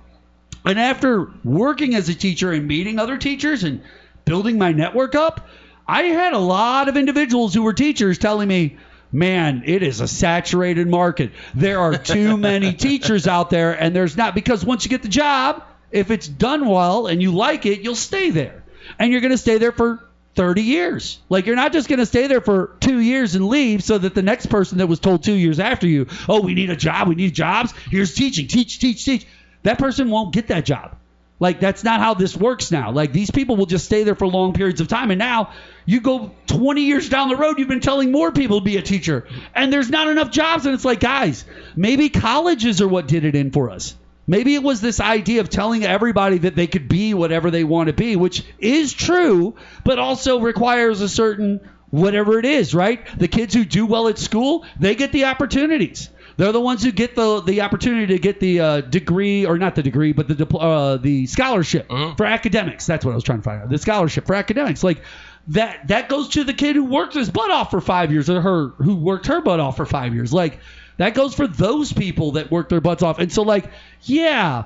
and after working as a teacher and meeting other teachers and building my network up, I had a lot of individuals who were teachers telling me, man, it is a saturated market. There are too many teachers out there, and there's not, because once you get the job, if it's done well and you like it, you'll stay there. And you're going to stay there for 30 years. Like, you're not just going to stay there for 2 years and leave so that the next person that was told 2 years after you, we need a job, we need jobs, here's teaching, teach. That person won't get that job. Like, that's not how this works now. Like, these people will just stay there for long periods of time. And now you go 20 years down the road, you've been telling more people to be a teacher. And there's not enough jobs. And it's like, guys, maybe colleges are what did it in for us. Maybe it was this idea of telling everybody that they could be whatever they want to be, which is true, but also requires a certain whatever it is, right? The kids who do well at school, they get the opportunities. They're the ones who get the opportunity to get the degree, or not the degree, but the scholarship for academics. That's what I was trying to find out. The scholarship for academics. Like, that goes to the kid who worked his butt off for 5 years, or her who worked her butt off for 5 years. Like, that goes for those people that worked their butts off. And so, like, yeah,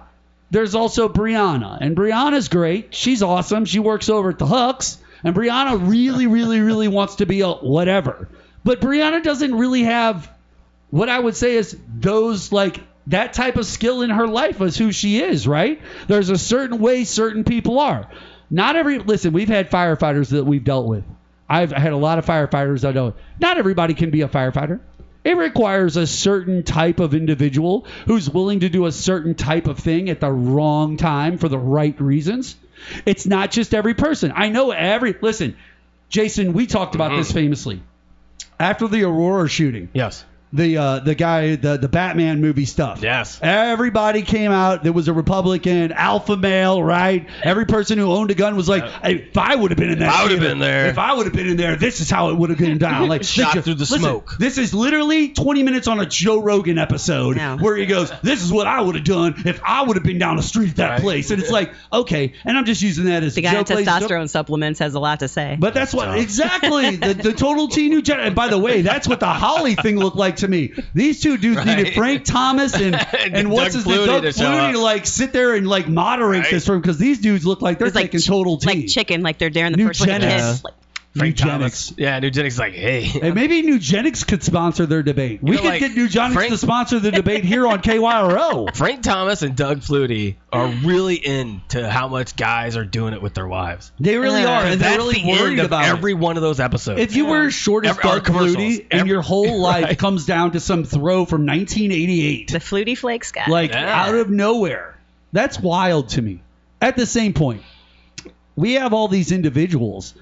there's also Brianna. And Brianna's great. She's awesome. She works over at the Hucks. And Brianna really, really, really wants to be a whatever. But Brianna doesn't really have what I would say is those, like, that type of skill in her life as who she is, right? There's a certain way certain people are. Listen, we've had firefighters that we've dealt with. I've had a lot of firefighters I know. Not everybody can be a firefighter. It requires a certain type of individual who's willing to do a certain type of thing at the wrong time for the right reasons. It's not just every person. I know listen, Jason, we talked about this famously. After the Aurora shooting.
Yes.
The guy, the Batman movie stuff.
Yes.
Everybody came out. There was a Republican, alpha male, right? Every person who owned a gun was like, hey, if I would have been in that
If I would have
theater,
been there.
If I would have been in there, this is how it would have been down. Like
Shot through the
listen,
smoke.
This is literally 20 minutes on a Joe Rogan episode where he goes, this is what I would have done if I would have been down the street at that place. And it's like, okay. And I'm just using that as
The guy on
joke.
testosterone supplements has a lot to say.
But that's what exactly the total teen eugenics. And by the way, that's what the Hawley thing looked like to me. These two dudes needed Frank Thomas and what's his name, Doug Flutie to like sit there and like moderate this for him because these dudes look like they're taking total teen.
Like chicken, like they're daring the first one to kiss.
Frank
Nugenics.
Thomas. Yeah, Nugenics is like, hey.
Hey, maybe Nugenics could sponsor their debate. We could get Nugenics to sponsor the debate here on KYRO.
Frank Thomas and Doug Flutie are really into how much guys are doing it with their wives.
They really are, and they're really worried about
every one of those episodes.
If you were as short as Doug Flutie and your whole life comes down to some throw from 1988.
The Flutie Flakes guy.
Like out of nowhere. That's wild to me. At the same point, we have all these individuals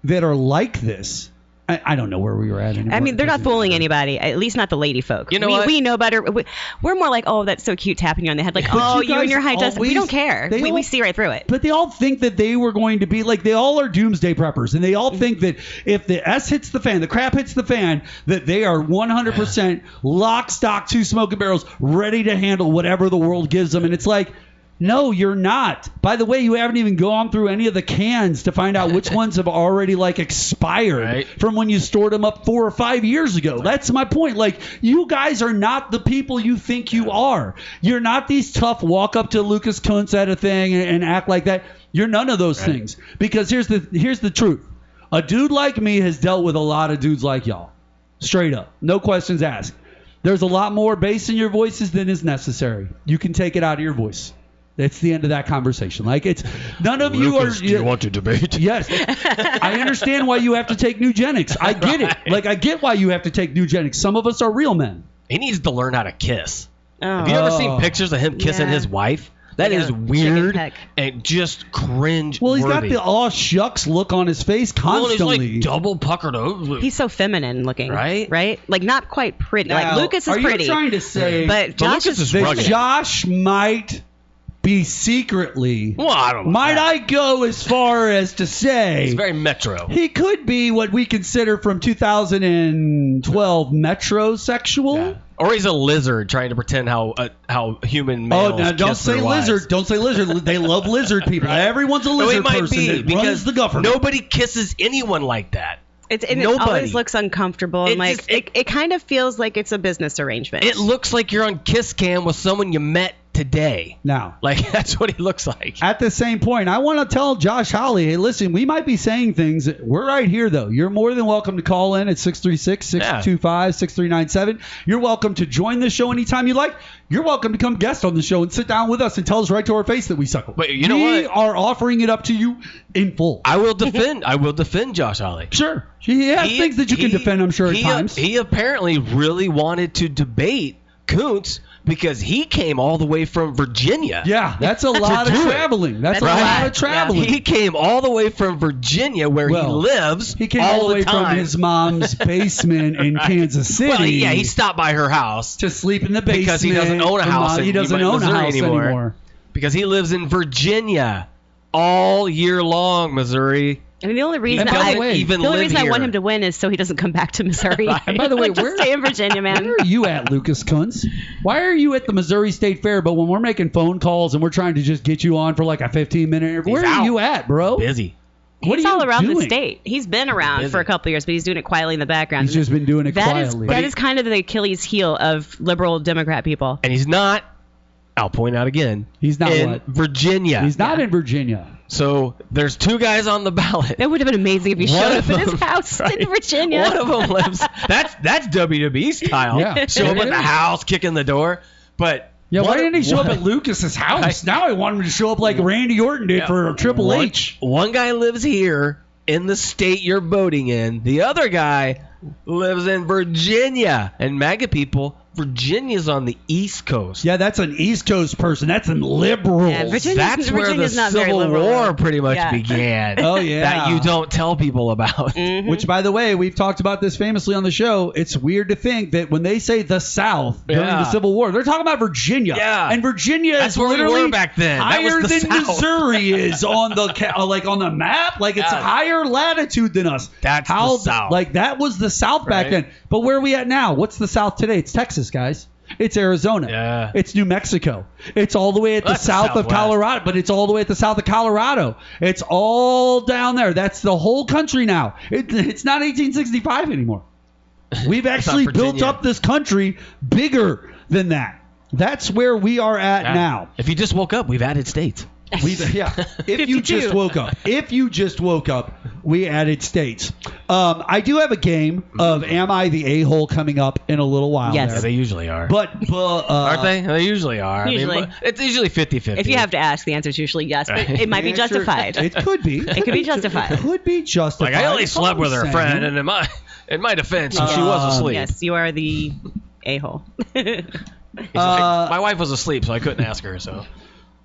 that are like this. I don't know where we were at anymore.
I mean, they're not fooling anybody, at least not the lady folk.
You know what?
We know better. We're more like, oh, that's so cute, tapping you on the head. Like, oh, you and your high dust. We don't care. We see right through it.
But they all think that they were going to be, like, they all are doomsday preppers. And they all think that if the S hits the fan, the crap hits the fan, that they are 100% lock, stock, two smoking barrels, ready to handle whatever the world gives them. And it's like, no, you're not. By the way, you haven't even gone through any of the cans to find out which ones have already like expired from when you stored them up 4 or 5 years ago. That's my point. Like, you guys are not the people you think you are. You're not these tough walk up to Lucas Kunce at a thing and act like that. You're none of those things. Because here's the truth. A dude like me has dealt with a lot of dudes like y'all. Straight up. No questions asked. There's a lot more bass in your voices than is necessary. You can take it out of your voice. That's the end of that conversation. Like, it's none of
Lucas,
you are.
Do you want to debate?
Yes, I understand why you have to take Nugenics. I get it. Like, I get why you have to take Nugenics. Some of us are real men.
He needs to learn how to kiss. Have you ever seen pictures of him kissing his wife? That is weird and just cringe.
Well, he's got the aw shucks look on his face constantly.
Well, he's like double puckered over.
He's so feminine looking,
right?
Like not quite pretty.
Now,
like Lucas is pretty.
Are you trying to say
but Josh is
rugged.
Josh might be secretly,
well, I don't know.
Might I go as far as to say
he's very metro.
He could be what we consider from 2012 metrosexual.
Yeah. Or he's a lizard trying to pretend how human males
now, don't
kiss
say
their
lizard.
wives.
Don't say lizard. They love lizard people. Everyone's a lizard person that runs the government.
Nobody kisses anyone like that.
It always looks uncomfortable. And it kind of feels like it's a business arrangement.
It looks like you're on Kiss Cam with someone you met today.
Now,
like that's what he looks like.
At the same point, I want to tell Josh Hawley, hey, listen, we might be saying things. We're right here, though. You're more than welcome to call in at 636-625-6397. You're welcome to join the show anytime you like. You're welcome to come guest on the show and sit down with us and tell us right to our face that we suck.
But you know what?
We are offering it up to you in full.
I will defend Josh Hawley.
Sure. He has things that you can defend, I'm sure, at times.
He apparently really wanted to debate Kuntz because he came all the way from Virginia.
Yeah, that's a lot of traveling. That's a lot of traveling.
He came all the way from Virginia where he lives.
He came all the way from his mom's basement in Kansas City.
Well, yeah, he stopped by her house
to sleep in the basement
because he doesn't own a house.
He doesn't own a house anymore
because he lives in Virginia all year long, Missouri.
I mean, the only reason I want him to win is so he doesn't come back to Missouri.
And by the way,
just stay in Virginia, man.
Where are you at, Lucas Kunce? Why are you at the Missouri State Fair, but when we're making phone calls and we're trying to just get you on for like a 15-minute interview, where are you at, bro?
Busy.
He's all around the state. He's been around for a couple of years, but he's doing it quietly in the background.
He's just been doing it quietly.
That is kind of the Achilles heel of liberal Democrat people.
And he's not, I'll point out again,
he's not
in Virginia.
He's not in Virginia.
So there's two guys on the ballot.
That would have been amazing if he showed up in his house in Virginia.
One of them lives. That's WWE style.
Yeah,
show up at the house, kicking the door. But
yeah, why didn't he show up at Lucas's house? Now I want him to show up like Randy Orton did for Triple H.
One guy lives here in the state you're voting in. The other guy lives in Virginia. And MAGA people Virginia's on the East Coast.
Yeah, that's an East Coast person. That's an liberal.
Yeah,
That's where the
Virginia's not very
Civil
liberal.
War pretty much
Yeah.
began.
Oh, yeah.
That you don't tell people about.
Mm-hmm.
Which, by the way, we've talked about this famously on the show. It's weird to think that when they say the South during
Yeah.
the Civil War, they're talking about Virginia.
Yeah.
And Virginia
That's
is
where we
literally
were back then. That was
higher
the
than
South.
Missouri is on the on the map. Like it's
Yeah.
higher latitude than us.
That's the South.
Like that was the South back
Right.
then. But where are we at now? What's the South today? It's Texas, guys. It's Arizona.
Yeah.
It's New Mexico. It's all the way at the
That's the
south of
Southwest.
Colorado, but it's all the way at the south of Colorado. It's all down there. That's the whole country now. It's not 1865 anymore. We've actually
not
built
Virginia.
up this country bigger than that. That's where we are at
Yeah.
now.
If you just woke up, we've added states.
If you just woke up, we added states. I do have a game of Am I the A-hole coming up in a little while.
Yes.
there.
Yeah, they usually are.
But
Aren't they? They usually are.
Usually.
I mean, it's usually 50-50.
If you have to ask, the answer is usually yes, but
Right.
it might be
Answer-
justified.
It could be.
It could be justified.
It could be justified.
Like, I only
That's all
slept with
I'm
her
saying.
friend, and in my defense, she was asleep.
Yes, you are the a-hole.
My wife was asleep, so I couldn't ask her. So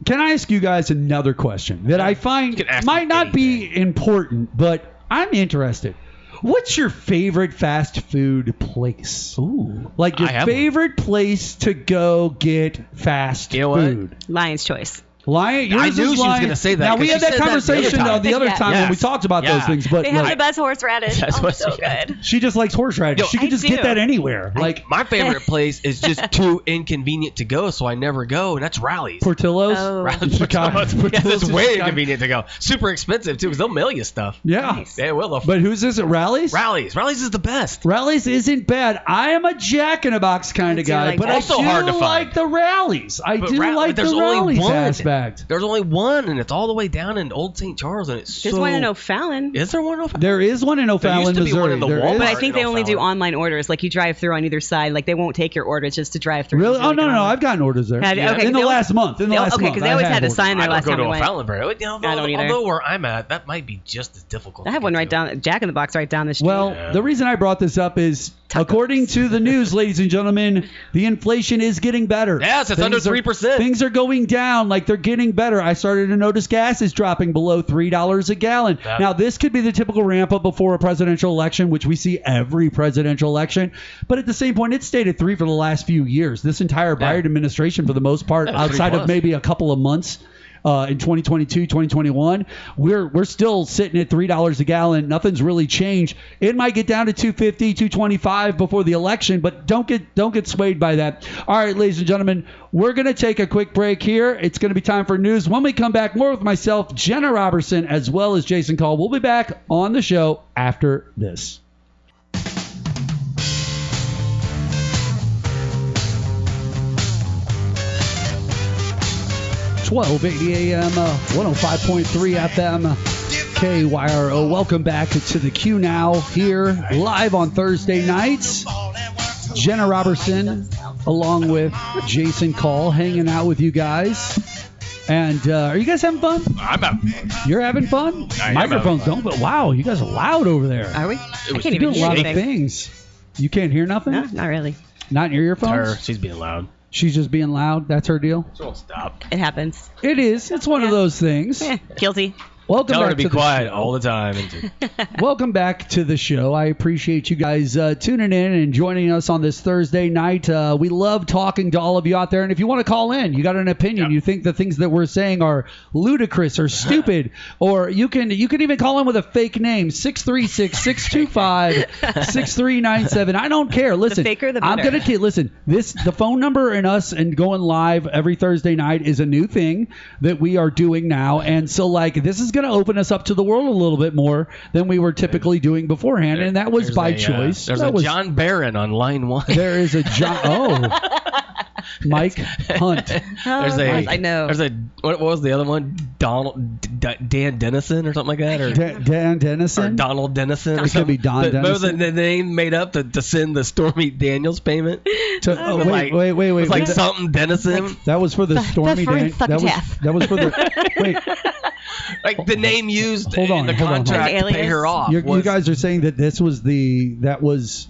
Can I ask you guys another question that I find
You can ask
might
me
not be important, but I'm interested. What's your favorite fast food place?
Ooh,
Like your
I have
favorite place to go get fast
You know what?
food?
Lion's choice.
Lion,
I
yours
knew
is
she was
Lion.
gonna say that,
Now
'cause
we
she
had that
said that the other
conversation
time.
the other
Yes.
time when we talked about those
Yeah.
things, but
They have
like,
the best horseradish.
That's
Oh,
what
so
she had.
good.
she just likes horseradish.
Yo,
She could
I
just
do.
get that anywhere. Like
my favorite place is just too inconvenient to go, so I never go, and that's Rally's.
Portillo's,
Oh.
Rally's
Chicago.
Yeah,
Portillo's
it's
in
way
Chicago.
inconvenient to go. Super expensive too, because they'll mail you stuff.
Yeah,
Nice.
Yeah, will.
but who's this at Rally's?
Rally's is the best.
Rally's isn't bad. I am a Jack in a Box kind of
do
guy,
like
but
that.
I
Also
do
hard to find.
like the Rally's. I
But
do like
there's
the
only
Rally's
one.
aspect.
There's only one, and it's all the way down in Old St. Charles, and it's
There's
so.
one in O'Fallon.
Is there one? O'Fallon?
There is one in
There
O'Fallon,
used to be
Missouri.
one in the
There
Walmart.
is.
But I think they only do
O'Fallon.
online orders. Like you drive through on either side. Like they won't take your orders just to drive through.
Really?
It's
Oh no,
good
no,
online.
I've gotten orders there.
Have you? Okay,
in the
they
last month. In the last
okay,
month.
because they always had a
orders.
sign there
I don't
last
go
time
to
we went.
O'Fallon very. You know,
I don't either.
although where I'm at, that might be just as difficult.
I
to
have
get
one
to.
right down, Jack in the Box right down the street.
Well,
Yeah.
the reason I brought this up is,
Tacos.
according to the news, ladies and gentlemen, the inflation is getting better.
Yes, it's under 3%.
Things are going down, like they're getting better. I started to notice gas is dropping below $3 a gallon.
Yeah.
Now, this could be the typical ramp up before a presidential election, which we see every presidential election. But at the same point, it's stayed at 3 for the last few years. This entire Biden administration, for the most part,
Yeah,
outside
3+.
of maybe a couple of months. In 2022, 2021, we're still sitting at $3 a gallon. Nothing's really changed. It might get down to $2.50, $2.25 before the election, but don't get swayed by that. All right, ladies and gentlemen, we're gonna take a quick break here. It's gonna be time for news. When we come back, more with myself, Jenna Roberson, as well as Jason Call. We'll be back on the show after this. 1280 AM, 105.3 FM, KYRO. Welcome back to the Qnow here, live on Thursday nights. Jenna Roberson, along with Jason Call, hanging out with you guys. And are you guys having fun?
I'm out.
You're having fun?
I am
Microphones
having
don't, but wow, you guys are loud over there.
Are we? I can't
You're
even
doing a
hear
lot of
anything.
things. You can't hear nothing?
No, not really.
Not in your earphones?
Her, she's being loud.
She's just being loud. That's her deal.
She won't stop.
It happens.
It is. It's one of those things.
Guilty.
Welcome
Tell her
back
to be
the
quiet
show.
all the time.
Welcome back to the show. I appreciate you guys tuning in and joining us on this Thursday night. We love talking to all of you out there. And if you want to call in, you got an opinion, you think the things that we're saying are ludicrous or stupid, or you can even call in with a fake name, 636-625-6397. I don't care. Listen,
The faker, the
I'm
better.
going to listen. The phone number and us and going live every Thursday night is a new thing that we are doing now. And so this is going to open us up to the world a little bit more than we were typically doing beforehand, and that was
There's
by
a,
choice.
There's
That
a
was,
John Barron on line 1.
There is a John. Oh, Mike Hunt.
There's a.
I know.
There's a. What was the other one? Dan Dennison or something like that, or
Dan Dennison.
or Donald Dennison.
It could be Don
What was
Dennison.
the name made up to send the Stormy Daniels payment?
Oh,
It was
wait.
It was like
That-
something Dennison.
That was for the Stormy
foreign
Daniels.
succotash.
That was for the. Wait,
Like the name used
Hold on,
in the
hold on, hold on.
contract to pay
Alias?
her off.
you
was,
guys are saying that this was that was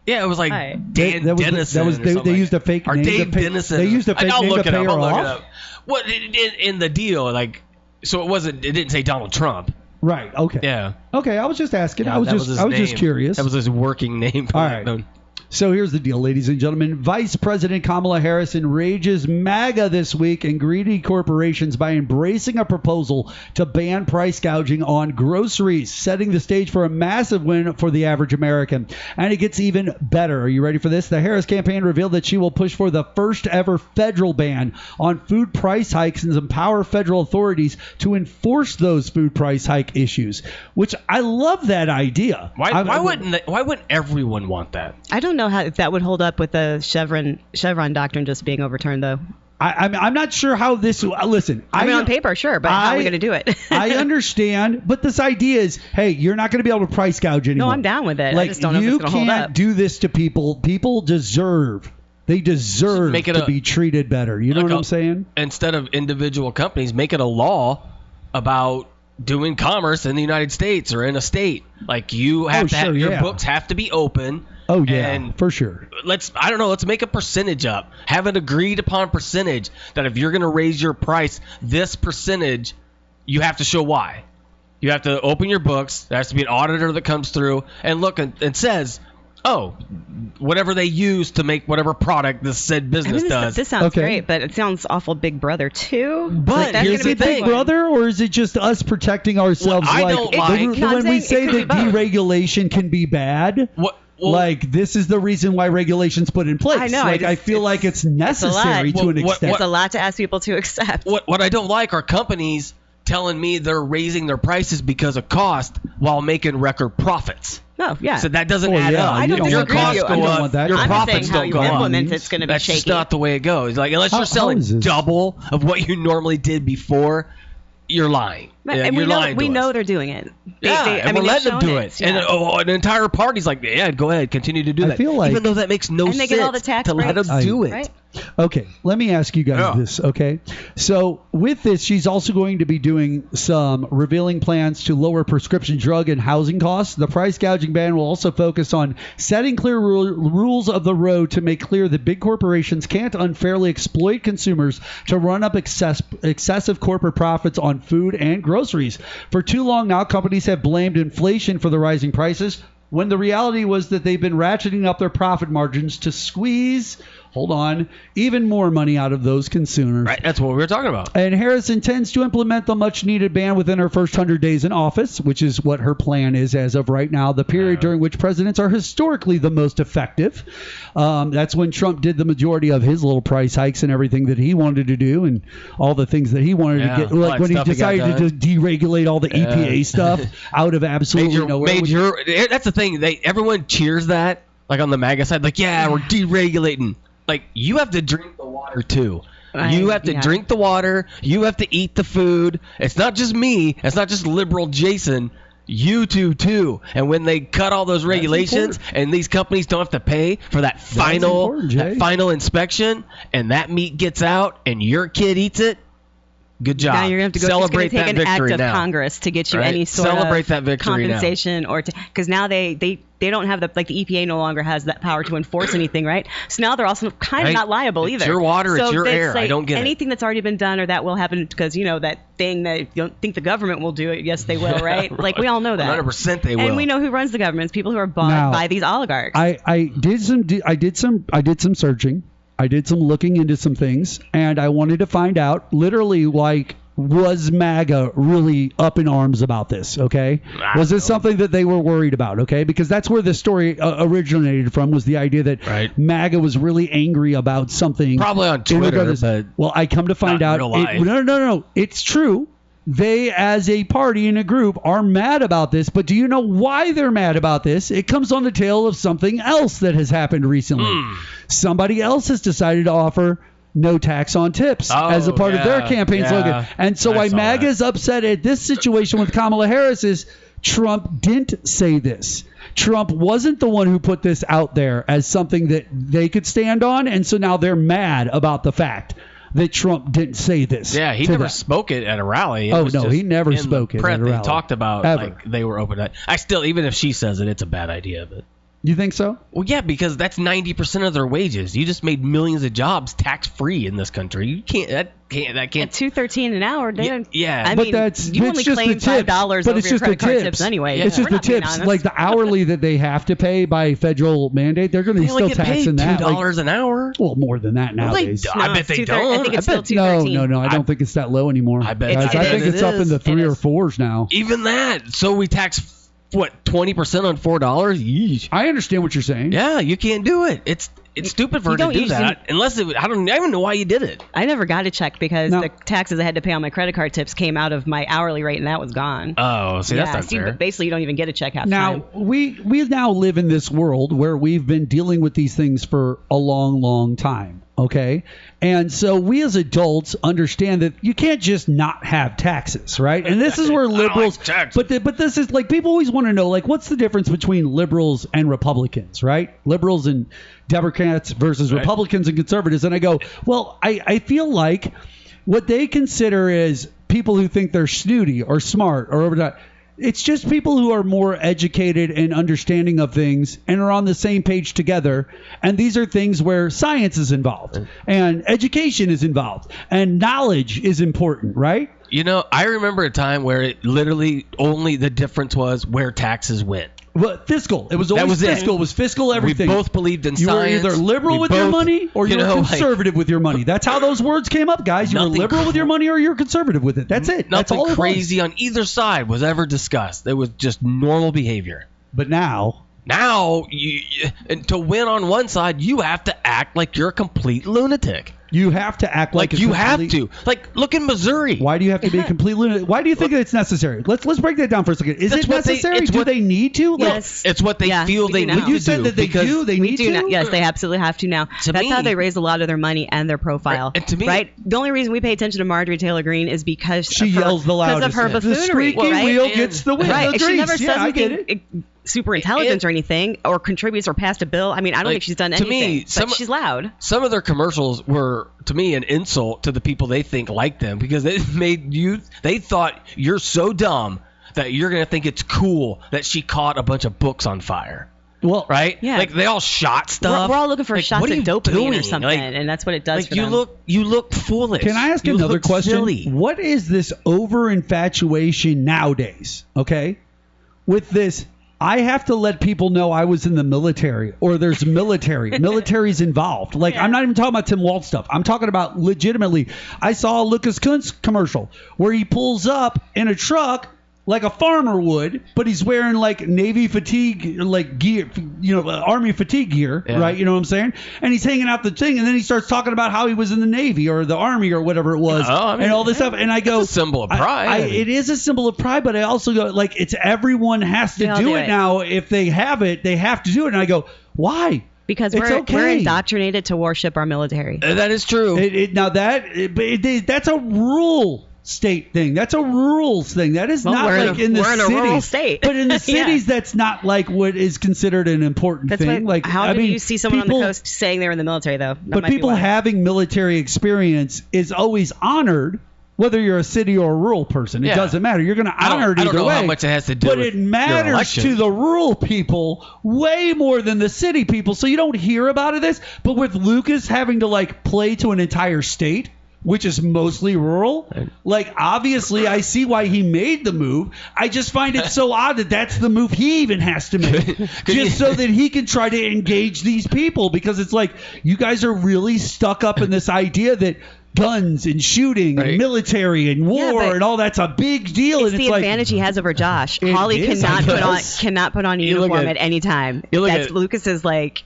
Yeah, it was like
Right.
Dan Dennison.
They used a fake
or
name.
Dave
to pay,
Dennison.
They used a fake
I'll
name
look
to
it
pay
up.
her
I'll look it
off.
up. What in the deal? Like, so it wasn't. It didn't say Donald Trump.
Right. Okay.
Yeah.
Okay. I was just asking.
Yeah,
I was
that
just
his
just
name.
curious.
That was his working name.
All right. So here's the deal, ladies and gentlemen. Vice President Kamala Harris enrages MAGA this week and greedy corporations by embracing a proposal to ban price gouging on groceries, setting the stage for a massive win for the average American. And it gets even better. Are you ready for this? The Harris campaign revealed that she will push for the first ever federal ban on food price hikes and empower federal authorities to enforce those food price hike issues, which I love that idea.
Why wouldn't everyone want that?
I don't know how if that would hold up with the Chevron doctrine just being overturned, though.
I'm not sure how this. Listen,
I mean, on paper, sure, but how are we going to do it?
I understand, but this idea is, hey, you're not going to be able to price gouge anymore.
No, I'm down with it.
Like,
I just don't know if it's going to hold
you
up.
can't do this to people. People deserve. They deserve to be treated better. You know what I'm saying?
Instead of individual companies, make it a law about doing commerce in the United States or in a state. Like, you have your books have to be open.
Oh yeah,
and
for sure.
Let's make a percentage up. Have an agreed upon percentage that if you're going to raise your price this percentage, you have to show why. You have to open your books. There has to be an auditor that comes through and look and says, oh, whatever they use to make whatever product this said business does.
This sounds great, but it sounds awful Big Brother too.
But
is it Big Brother, or is it just us protecting ourselves? When we say that deregulation can be bad. Like, this is the reason why regulation's put in place.
I know.
Like, I feel like it's necessary to an extent.
It's a lot to ask people to accept.
What I don't like are companies telling me they're raising their prices because of cost while making record profits.
No, yeah.
So that doesn't add up.
I don't disagree
your costs
with
go
you.
up, your profits don't go up.
Implement it's going to be
That's
shaky.
just not the way it goes. Like, unless you're selling double of what you normally did before, you're lying.
And we know they're doing it.
And we're letting them do it. And an entire party's like, yeah, go ahead, continue to do that.
I feel like,
even though that makes no sense to let them do it.
Right?
Okay, let me ask you guys this, okay? So with this, she's also going to be doing some revealing plans to lower prescription drug and housing costs. The price gouging ban will also focus on setting clear rules of the road to make clear that big corporations can't unfairly exploit consumers to run up excessive corporate profits on food and groceries. For too long now, companies have blamed inflation for the rising prices, when the reality was that they've been ratcheting up their profit margins to squeeze, even more money out of those consumers.
Right, that's what we were talking about.
And Harris intends to implement the much-needed ban within her first 100 days in office, which is what her plan is as of right now, the period during which presidents are historically the most effective. That's when Trump did the majority of his little price hikes and everything that he wanted to do and all the things that he wanted to get. Like when he decided to deregulate all the EPA stuff out of absolutely nowhere.
That's the thing. Everyone cheers that, like on the MAGA side, like, yeah, we're deregulating. Like, you have to drink the water too. You have to drink the water. You have to eat the food. It's not just me. It's not just liberal Jason. You too. And when they cut all those regulations and these companies don't have to pay for that final inspection, and that meat gets out and your kid eats it, good job.
Now you're going to have to go
celebrate
take
that
an act of
now.
Congress to get you any sort
celebrate
of
that
compensation now. Or because now they don't have the EPA no longer has that power to enforce anything, right? So now they're also kind of not liable either.
It's your water,
so
it's your air.
Like
I don't get
anything that's already been done or that will happen because that thing that you don't think the government will do it. Yes, they will, right? Like, we all know that.
100% they will.
And we know who runs the government. It's people who are bought by these oligarchs.
I did some searching. I did some looking into some things, and I wanted to find out literally, like, was MAGA really up in arms about this, okay? Was this something that they were worried about, okay? Because that's where the story originated from, was the idea that MAGA was really angry about something.
Probably on Twitter, but
well, I come to find out. No. It's true. They, as a party and a group, are mad about this, but do you know why they're mad about this? It comes on the tail of something else that has happened recently. Somebody else has decided to offer no tax on tips as a part of their campaign slogan. And so why MAGA is upset at this situation with Kamala Harris is Trump didn't say this. Trump wasn't the one who put this out there as something that they could stand on, and so now they're mad about the fact that Trump didn't say this.
Yeah, he never spoke it at a rally.
He never spoke it at a rally.
They talked about like they were open to it. Even if she says it, it's a bad idea. But
You think so?
Well, yeah, because that's 90% of their wages. You just made millions of jobs tax free in this country. You can't. That can't.
At $2.13 an hour, they don't.
Yeah,
I
but
mean,
that's
you
it's
only
just
claim
the tips.
$5
But
over
it's
your
just
credit
the
card
tips.
tips anyway.
It's
We're
just the
not being
tips,
honest.
like the hourly that they have to pay by federal mandate. They're going to be
they only
still
get paid
taxing that.
$2 an hour.
Well, more than that nowadays.
I bet they don't.
I think it's
I
still
bet-
$2.13.
No. I don't think it's that low anymore.
I bet
Guys,
it
I think
is.
it's up in the
It
3 or
is.
4s now.
Even that. So we tax what 20% on $4? Yeesh.
I understand what you're saying.
Yeah, you can't do it. It's stupid for
You
her to
don't
do
usually-
that. Unless I don't even know why you did it.
I never got a check because
No.
the taxes I had to pay on my credit card tips came out of my hourly rate, and that was gone.
Oh, see, that's not fair.
But basically, you don't even get a check half the
Now
time.
we now live in this world where we've been dealing with these things for a long time. Okay, and so we as adults understand that you can't just not have taxes, right? And this is where liberals.
like taxes.
But this is like people always want to know like what's the difference between liberals and Republicans, right? Liberals and Democrats versus
Right.
Republicans and conservatives, and I go, well, I feel like what they consider is people who think they're snooty or smart or over that. It's just people who are more educated and understanding of things and are on the same page together. And these are things where science is involved and education is involved and knowledge is important, right?
You know, I remember a time where it literally only the difference was where taxes went.
Well, fiscal. It was always
was it.
fiscal. It was fiscal everything.
We both believed in
you
science.
were either liberal
We
with your
both-
money or you were
know, like,
conservative with your money. That's how those words came up, guys. You were
Nothing
liberal with your money or you're conservative with it. That's it. That's
Nothing
all it was.
crazy on either side was ever discussed. It was just normal behavior.
But now,
Now, and to win on one side, you have to act like you're a complete lunatic.
you have to act like a
You have
complete-
to. Like, look in Missouri.
Why do you have to be a complete lunatic? Why do you think it's necessary? Let's break that down for a second. Is
That's
it
what they-
necessary?
it's
Do
what-
they need to? Like,
Yes.
It's what they
Yeah,
feel
we
they
do
need
now.
to
you said
do.
that they
because
do. They
We
need
do
to.
now. Yes, they absolutely have to now.
To
That's
me-
how they raise a lot of their money and their profile.
Right, and to me-
right? The only reason we pay attention to Marjorie Taylor Greene is because
She
of her,
yells the loudest.
because of her
The
buffoonery.
squeaky
right?
wheel
And-
gets the win.
Right,
The
and she never
grease.
says
Yeah, I get
anything
it.
super intelligent
It-
or anything, or contributes or passed a bill. I mean, I don't
Like,
think she's done
to
anything.
me,
but she's loud.
Some of their commercials were, to me, an insult to the people they think like them because it made you. They thought you're so dumb that you're gonna think it's cool that she caught a bunch of books on fire.
Well,
Right?
Yeah.
Like they all shot stuff.
We're all looking for
Like,
shots
what are
of
you
dopamine
doing?
or something,
Like,
and that's what it does
like
for
you
them.
you look foolish.
Can I ask
You
another
look
question?
silly.
What is this over infatuation nowadays? Okay, with this, I have to let people know I was in the military, or there's military's involved. Like I'm not even talking about Tim Waltz stuff. I'm talking about legitimately. I saw a Lucas Kunce commercial where he pulls up in a truck like a farmer would, but he's wearing like Navy fatigue, like gear, Army fatigue gear,
Yeah.
right? You know what I'm saying? And he's hanging out the thing, and then he starts talking about how he was in the Navy or the Army or whatever it was,
Oh, I mean,
and all this stuff. And I go,
it's a symbol of pride.
it is a symbol of pride, but I also go, like, it's everyone has to
They all
do
do
it
it.
now. If they have it, they have to do it. And I go, why?
Because
It's
we're
okay.
indoctrinated to worship our military.
That is true.
That's a rural state thing. That's a rules thing. That is
Well,
not
we're in
like
a-
in the
we're in a
cities.
rural state.
But in the
Yeah.
cities, that's not like what is considered an important
That's
thing.
why.
Like,
How
I
do
mean,
you see someone
people-
on the coast saying they're in the military, though? That
But
might be
people
why.
having military experience is always honored, whether you're a city or a rural person. It
Yeah.
doesn't matter. You're going to
I don't-
honor it
I don't
either
know
way.
how much it has to do
But
with
it
your
matters
election.
to the rural people way more than the city people. So you don't hear about this. But with Lucas having to like play to an entire state, which is mostly rural, like obviously I see why he made the move. I just find it so odd that that's the move he even has to make, just so that he can try to engage these people, because it's like you guys are really stuck up in this idea that guns and shooting
Right.
and military and war
but
and all that's a big deal.
It's
and
the
it's
advantage he has over Josh.
It
Holly
is, I
cannot put on a
You look
uniform
at-
at any time.
you look
That's
at-
Lucas's like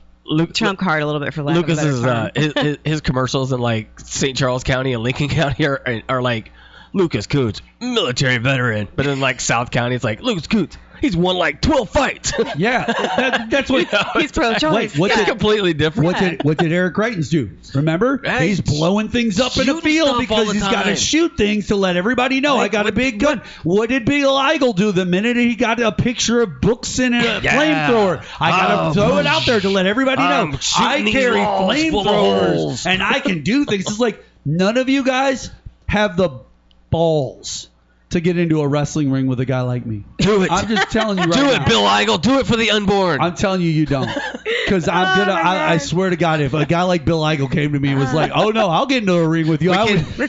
trump card a little bit for lack
Lucas
of a
is
better term.
his commercials in like St. Charles County and Lincoln County are like Lucas Kunce, military veteran, but in like South County it's like Lucas Kunce, he's won like 12 fights.
yeah, that's what.
He's pro-choice.
Wait, what's
It's
it-
completely different.
What did Eric Greitens do? Remember?
Hey,
He's blowing things up in the
shooting
field
stuff all
because
the
he's got to
time.
shoot things to let everybody know I got a big gun. What did Big Eagle do the minute he got a picture of books and a
Yeah.
flamethrower? I got to throw it out there to let everybody know
I'm shooting
I
these
carry
walls full of
flamethrowers
holes.
and I can do things. It's like none of you guys have the balls to get into a wrestling ring with a guy like me.
Do it.
I'm just telling you right
Do
now.
it, Bill Eigel. Do it for the unborn.
I'm telling you don't. Because I swear to God, if a guy like Bill Eigel came to me and was like, "Oh no, I'll get into a ring with you," I would be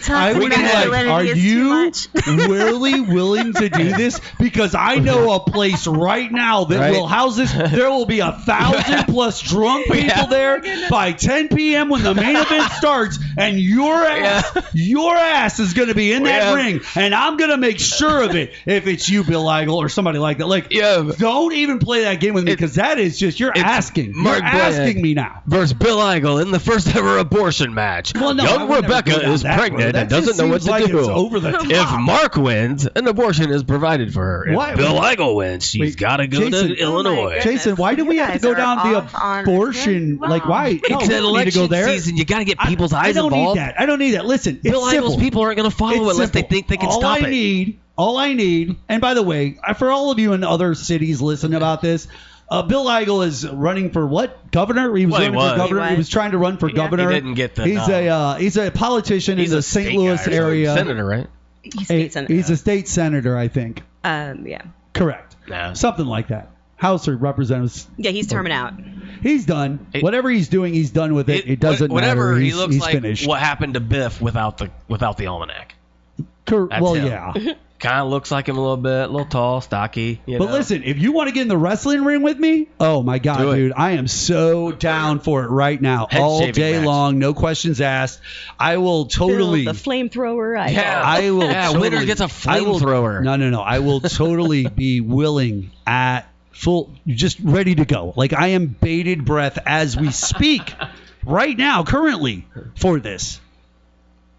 like, "Are you really willing to do this?" Because I know a place right now that will house this. There will be 1,000 plus drunk people there by 10 p.m. when the main event starts, and your ass is going to be in that ring, and I'm going to make sure of it. If it's you, Bill Eigel, or somebody like that, don't even play that game with me, because that is just you're asking. You're asking me now.
Versus Bill Eigel in the first ever abortion match.
Well, no,
Young Rebecca is pregnant and doesn't know what to do.
It's over the top.
If Mark wins, an abortion is provided for her. If Bill Eigel wins, she's got to go to Illinois.
Jason, why do we have to go down the abortion? Like, why?
It's an election season. You got to get people's eyes involved.
I don't need that. Listen,
Bill Eigel's people aren't going to follow it unless they think they can stop it.
All I need, and by the way, for all of you in other cities listening about this, Bill Eigel is running for what? Governor? He was running for governor. He was trying to run for governor.
He didn't get the
He's a politician in the St. Louis area.
Senator, right?
He's state senator.
He's a state senator, I think.
Yeah.
Correct.
No.
Something like that. House or representatives.
Yeah, he's terming out.
He's done. Whatever he's doing, he's done with it. It doesn't matter.
He looks
he's
like
finished.
what happened to Biff without the almanac.
Well,
him.
yeah.
Kind of looks like him a little bit, a little tall, stocky.
But listen, if you want to get in the wrestling ring with me, oh my God, dude, I am so down for it right now, all day long, no questions asked. I will totally
the flamethrower.
I will.
Yeah, winner gets a flamethrower.
No. I will totally be willing at full, just ready to go. Like I am bated breath as we speak right now, currently for this.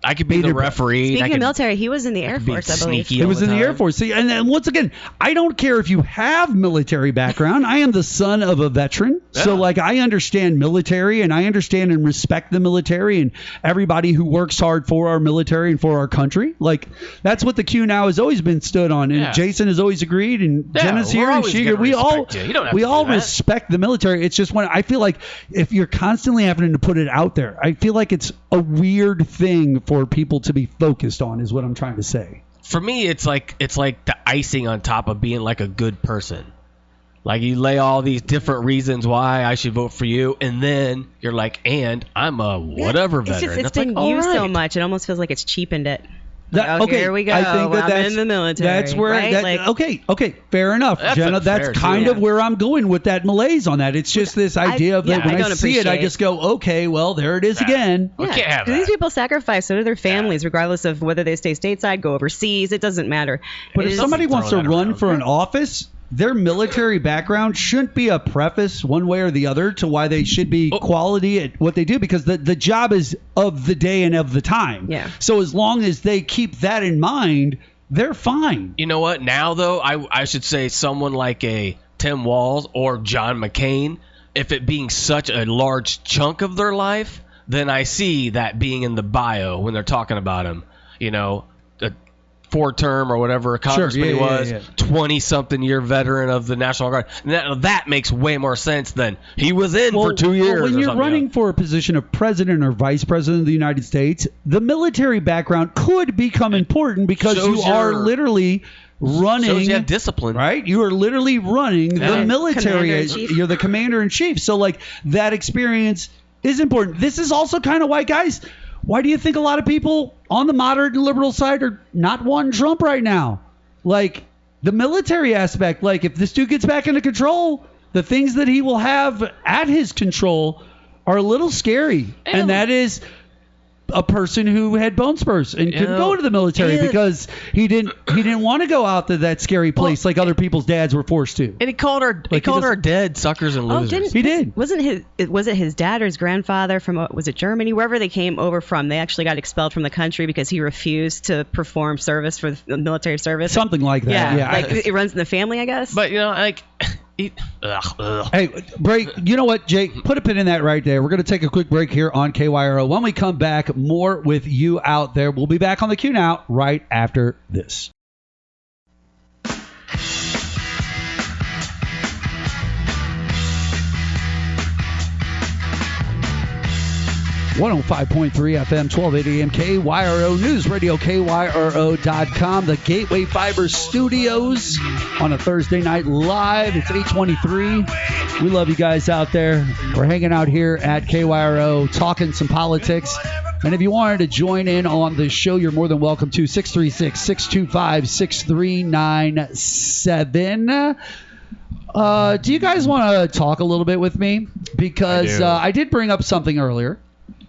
I could be the referee.
Speaking of military, he was in the Air Force, I believe.
He was in the Air Force. See, and then once again, I don't care if you have military background. I am the son of a veteran. Yeah. So, like, I understand military, and I understand and respect the military and everybody who works hard for our military and for our country. Like, that's what the Qnow has always been stood on. And Jason has always agreed, and Jenna's here, and Shiga. We all respect the military. It's just when I feel like if you're constantly having to put it out there, I feel like it's a weird thing for people to be focused on, is what I'm trying to say.
For me, it's like the icing on top of being like a good person. Like you lay all these different reasons why I should vote for you, and then you're like, and I'm a whatever veteran.
It's been used so much, it almost feels like it's cheapened it.
Okay,
here we go.
I think
I'm in the military.
That's where.
Right?
Okay, fair enough, Jenna. That's kind of where I'm going with that malaise on that. It's just this idea of that when I see it, I just go, okay, well, there it is again.
We can't have
that. These people sacrifice so do their families, regardless of whether they stay stateside, go overseas. It doesn't matter.
But if somebody wants to run for an office, their military background shouldn't be a preface one way or the other to why they should be quality at what they do, because the job is of the day and of the time.
Yeah.
So as long as they keep that in mind, they're fine.
You know what? Now, though, I should say someone like a Tim Walz or John McCain, if it being such a large chunk of their life, then I see that being in the bio when they're talking about him. You know, four-term or whatever a congressman he was, 20-something year veteran of the National Guard. That makes way more sense than he was in for 2 years.
When you're running for a position of president or vice president of the United States, the military background could become important because you are literally running.
Shows you have discipline,
right? You are literally running the military. You're the commander-in-chief. So, like, that experience is important. This is also kind of why, guys, why do you think a lot of people on the moderate and liberal side are not wanting Trump right now? Like, the military aspect, like, if this dude gets back into control, the things that he will have at his control are a little scary. And that is a person who had bone spurs and could go to the military because he didn't want to go out to that scary place like other people's dads were forced to.
And he called our dead suckers and losers.
He did. Was it his dad or his grandfather from was it Germany, wherever they came over from? They actually got expelled from the country because he refused to perform service for the military service.
Something like that. Yeah.
Like it runs in the family, I guess.
But like.
Hey, break. You know what, Jake? Put a pin in that right there. We're going to take a quick break here on KYRO. When we come back, more with you out there. We'll be back on the Qnow right after this. 105.3 FM, 1280 AM, KYRO News Radio, KYRO.com, the Gateway Fiber Studios on a Thursday night live. It's 8:23. We love you guys out there. We're hanging out here at KYRO talking some politics. And if you wanted to join in on the show, you're more than welcome to 636-625-6397. Do you guys want to talk a little bit with me? Because I did bring up something earlier.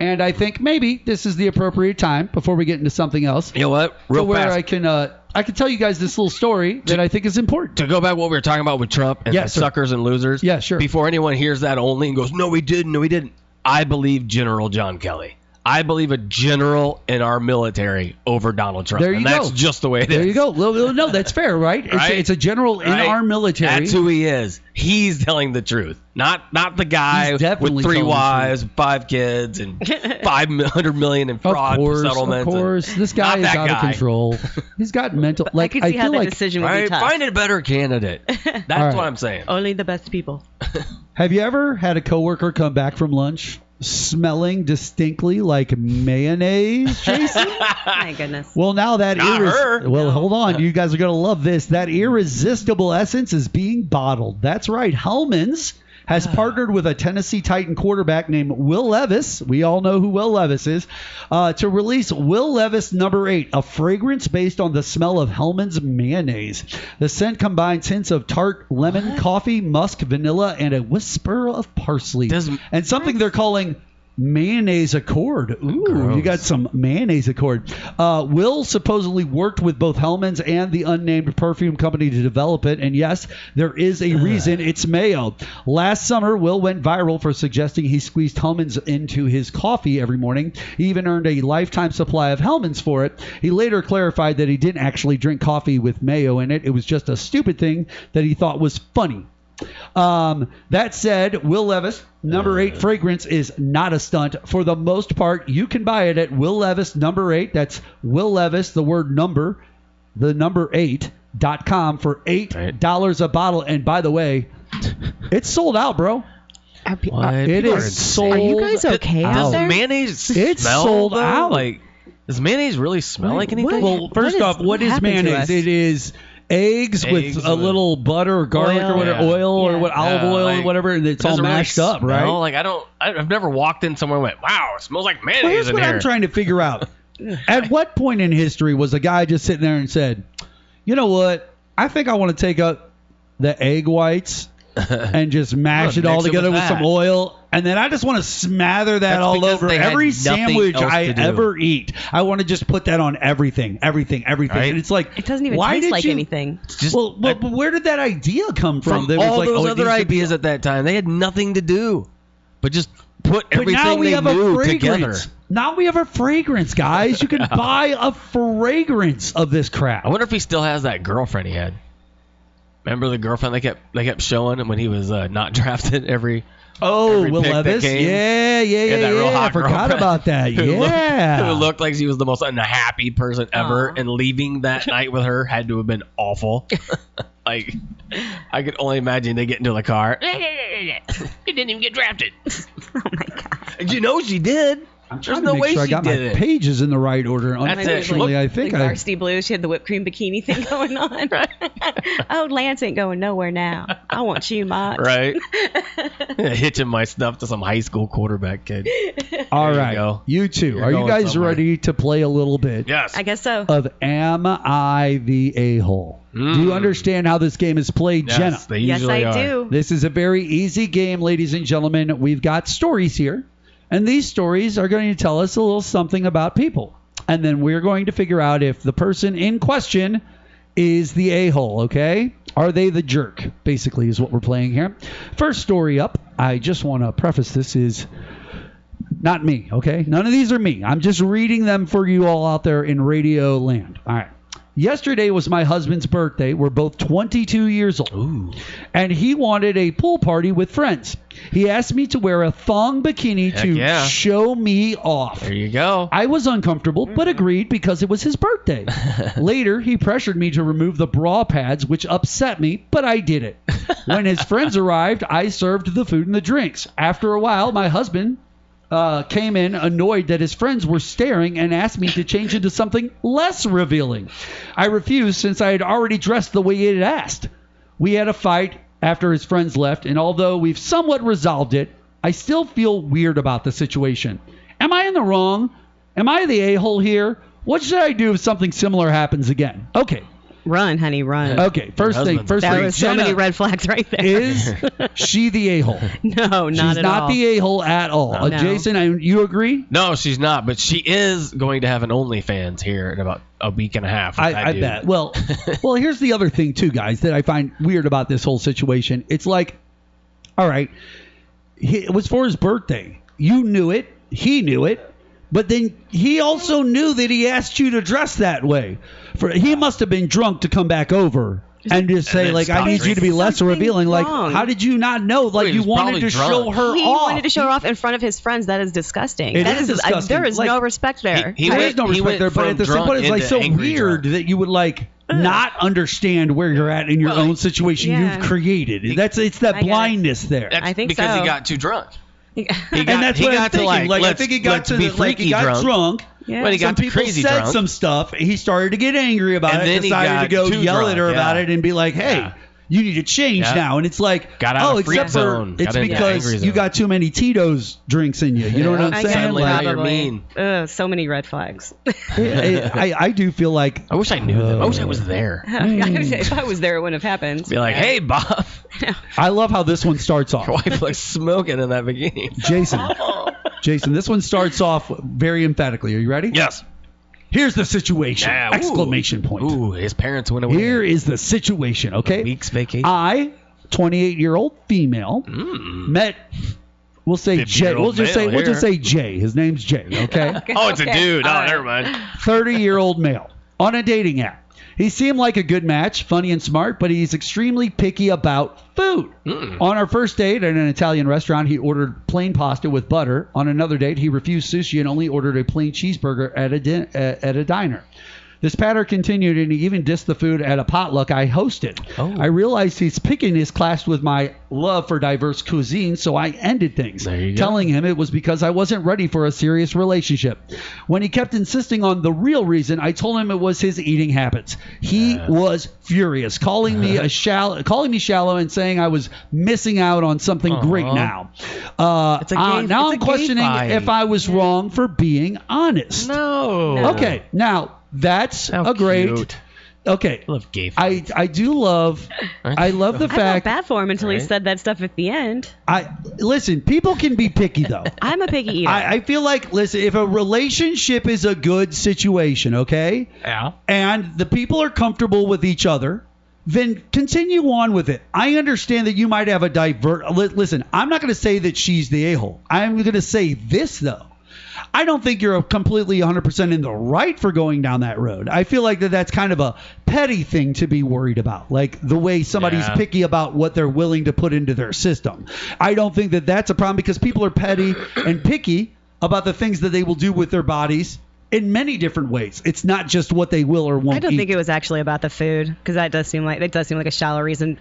And I think maybe this is the appropriate time before we get into something else.
You know what? Real
where
fast.
I can tell you guys this little story that I think is important.
To go back to what we were talking about with Trump and the suckers and losers.
Yeah, sure.
Before anyone hears that only and goes, no, he didn't, no, he didn't. I believe General John Kelly. I believe a general in our military over Donald Trump.
There you
and
go.
That's just the way it is.
There you go. No, that's fair, right? It's a general in our military.
That's who he is. He's telling the truth. Not the guy with 3 wives, 5 kids, and $500 million in fraud settlements.
Of course. This guy is out of control. He's got mental...
I can see how that decision would be tough.
Find a better candidate. That's what I'm saying.
Only the best people.
Have you ever had a coworker come back from lunch smelling distinctly like mayonnaise, Jason?
My goodness.
Well, now that hold on, you guys are going to love this. That irresistible essence is being bottled. That's right. Hellman's has partnered with a Tennessee Titan quarterback named Will Levis. We all know who Will Levis is, to release Will Levis No. 8, a fragrance based on the smell of Hellman's mayonnaise. The scent combines hints of tart lemon, coffee, musk, vanilla, and a whisper of parsley. And something they're calling mayonnaise accord. Ooh, gross. You got some mayonnaise accord. Will supposedly worked with both Hellman's and the unnamed perfume company to develop it. And yes, there is a reason it's mayo. Last summer, Will went viral for suggesting he squeezed Hellman's into his coffee every morning. He even earned a lifetime supply of Hellman's for it. He later clarified that he didn't actually drink coffee with mayo in it. It was just a stupid thing that he thought was funny. That said, Will Levis No. 8 fragrance is not a stunt. For the most part, you can buy it at Will Levis No. 8. That's Will Levis, the word number, the number 8.com for $8 a bottle. And by the way, it's sold out, bro. It is sold out.
Are you guys okay out there?
Does mayonnaise
It's
smell,
sold
though?
out.
Like, does mayonnaise really smell like anything?
Well, first off, what is mayonnaise? It is eggs with a little butter or garlic or whatever, oil or olive oil or whatever, and it's all mashed up, right?
Like I've never walked in somewhere and went, wow, it smells like mayonnaise
Well, here's
in
what
here.
I'm trying to figure out. At what point in history was a guy just sitting there and said, you know what? I think I want to take up the egg whites and just mash it all together with some oil. And then I just want to smother that all over every sandwich I ever eat. I want to just put that on everything. Right? And it's like,
it doesn't even taste like anything.
But where did that idea come from?
From all those other ideas at that time, they had nothing to do but just put everything they knew together.
Now we have a fragrance, guys. You can buy a fragrance of this crap.
I wonder if he still has that girlfriend he had. Remember the girlfriend they kept showing him when he was not drafted every
Will Levis? Yeah,
that real hot
I forgot about that.
Who looked like she was the most unhappy person ever, and leaving that night with her had to have been awful. Like, I could only imagine they get into the car. You didn't even get drafted.
Oh my god!
You know she did.
I'm trying to make sure I got my pages in the right order. Unfortunately, I think
Varsity Blues. She had the whipped cream bikini thing going on. Oh, Lance ain't going nowhere now. I want you, Mott.
Right. Hitching my stuff to some high school quarterback kid.
All right. You two. Are you guys ready to play a little bit?
Yes.
I guess so.
Of Am I the A-hole? Do you understand how this game is played, Jenna?
Yes, I do.
This is a very easy game, ladies and gentlemen. We've got stories here. And these stories are going to tell us a little something about people. And then we're going to figure out if the person in question is the a-hole, okay? Are they the jerk, basically, is what we're playing here. First story up, I just want to preface this, is not me, okay? None of these are me. I'm just reading them for you all out there in radio land. All right. Yesterday was my husband's birthday. We're both 22 years old.
Ooh.
And he wanted a pool party with friends. He asked me to wear a thong bikini to show me off.
There you go.
I was uncomfortable, but agreed because it was his birthday. Later, he pressured me to remove the bra pads, which upset me, but I did it. When his friends arrived, I served the food and the drinks. After a while, my husband came in annoyed that his friends were staring and asked me to change into something less revealing. I refused since I had already dressed the way he had asked. We had a fight after his friends left, and although we've somewhat resolved it, I still feel weird about the situation. Am I in the wrong? Am I the a-hole here? What should I do if something similar happens again? Okay.
Run, honey, run.
Okay, first thing.
There was so
Jenna,
many red flags right there.
Is she the a-hole?
No, not
She's
at all.
not the a-hole at all.
No.
Jason, you agree?
No, she's not, but she is going to have an OnlyFans here in about a week and a half.
I bet. Well, here's the other thing, too, guys, that I find weird about this whole situation. It's like, all right, it was for his birthday. You knew it. He knew it. But then he also knew that he asked you to dress that way. He must have been drunk to come back over and just say, like, I need you to be less revealing. Like, how did you not know? Like, you wanted to show her off.
He wanted to show her off in front of his friends. That is disgusting.
It is disgusting.
There is no respect there.
There is no respect there, but at the same point, it's like so weird that you would, like, not understand where you're at in your own situation you've created. It's that blindness there.
I think because he got too drunk.
And that's what I'm thinking. Like, I think he got to he got drunk.
Yeah.
When he got
some people
crazy
said
drunk.
some stuff. He started to get angry about it. Decided to go yell at her about it and be like, "Hey, you need to change now." And it's like,
got out of
except
zone.
It's because you got too many Tito's drinks in you. You know what I'm saying?
Like, you're mean.
So many red flags.
I do feel like
I wish I knew them. I wish I was there.
If I was there, it wouldn't have happened.
Be like, hey, Bob.
I love how this one starts off.
Your wife looks smoking in that bikini.
Jason, this one starts off very emphatically. Are you ready?
Yes.
Here's the situation!
Yeah,
Exclamation point.
Ooh, his parents went away.
Here is the situation, okay?
A week's vacation.
I, 28-year-old female, met, we'll say Jay. We'll just say Jay. His name's Jay, okay?
Oh, it's a dude. Oh, never mind.
30-year-old male on a dating app. He seemed like a good match, funny and smart, but he's extremely picky about food. On our first date at an Italian restaurant, he ordered plain pasta with butter. On another date, he refused sushi and only ordered a plain cheeseburger at a diner. This pattern continued, and he even dissed the food at a potluck I hosted. I realized his pickiness clashed with my love for diverse cuisine, so I ended things, telling him it was because I wasn't ready for a serious relationship. When he kept insisting on the real reason, I told him it was his eating habits. He was furious, calling me shallow and saying I was missing out on something great now. Now I'm questioning if I was wrong for being honest.
No.
Okay, now that's a great.
Cute.
Okay,
I love gay
fights. I do love. I love the
I felt
fact.
bad for him until he said that stuff at the end.
Listen. People can be picky though.
I'm a picky eater.
I feel like, listen, if a relationship is a good situation, okay, and the people are comfortable with each other, then continue on with it. I understand that you might have a Listen, I'm not going to say that she's the a-hole. I'm going to say this though. I don't think you're completely 100% in the right for going down that road. I feel like that's kind of a petty thing to be worried about, like the way somebody's picky about what they're willing to put into their system. I don't think that that's a problem because people are petty and picky about the things that they will do with their bodies in many different ways. It's not just what they will or won't
I don't
eat.
think it was actually about the food because that does seem like a shallow reason.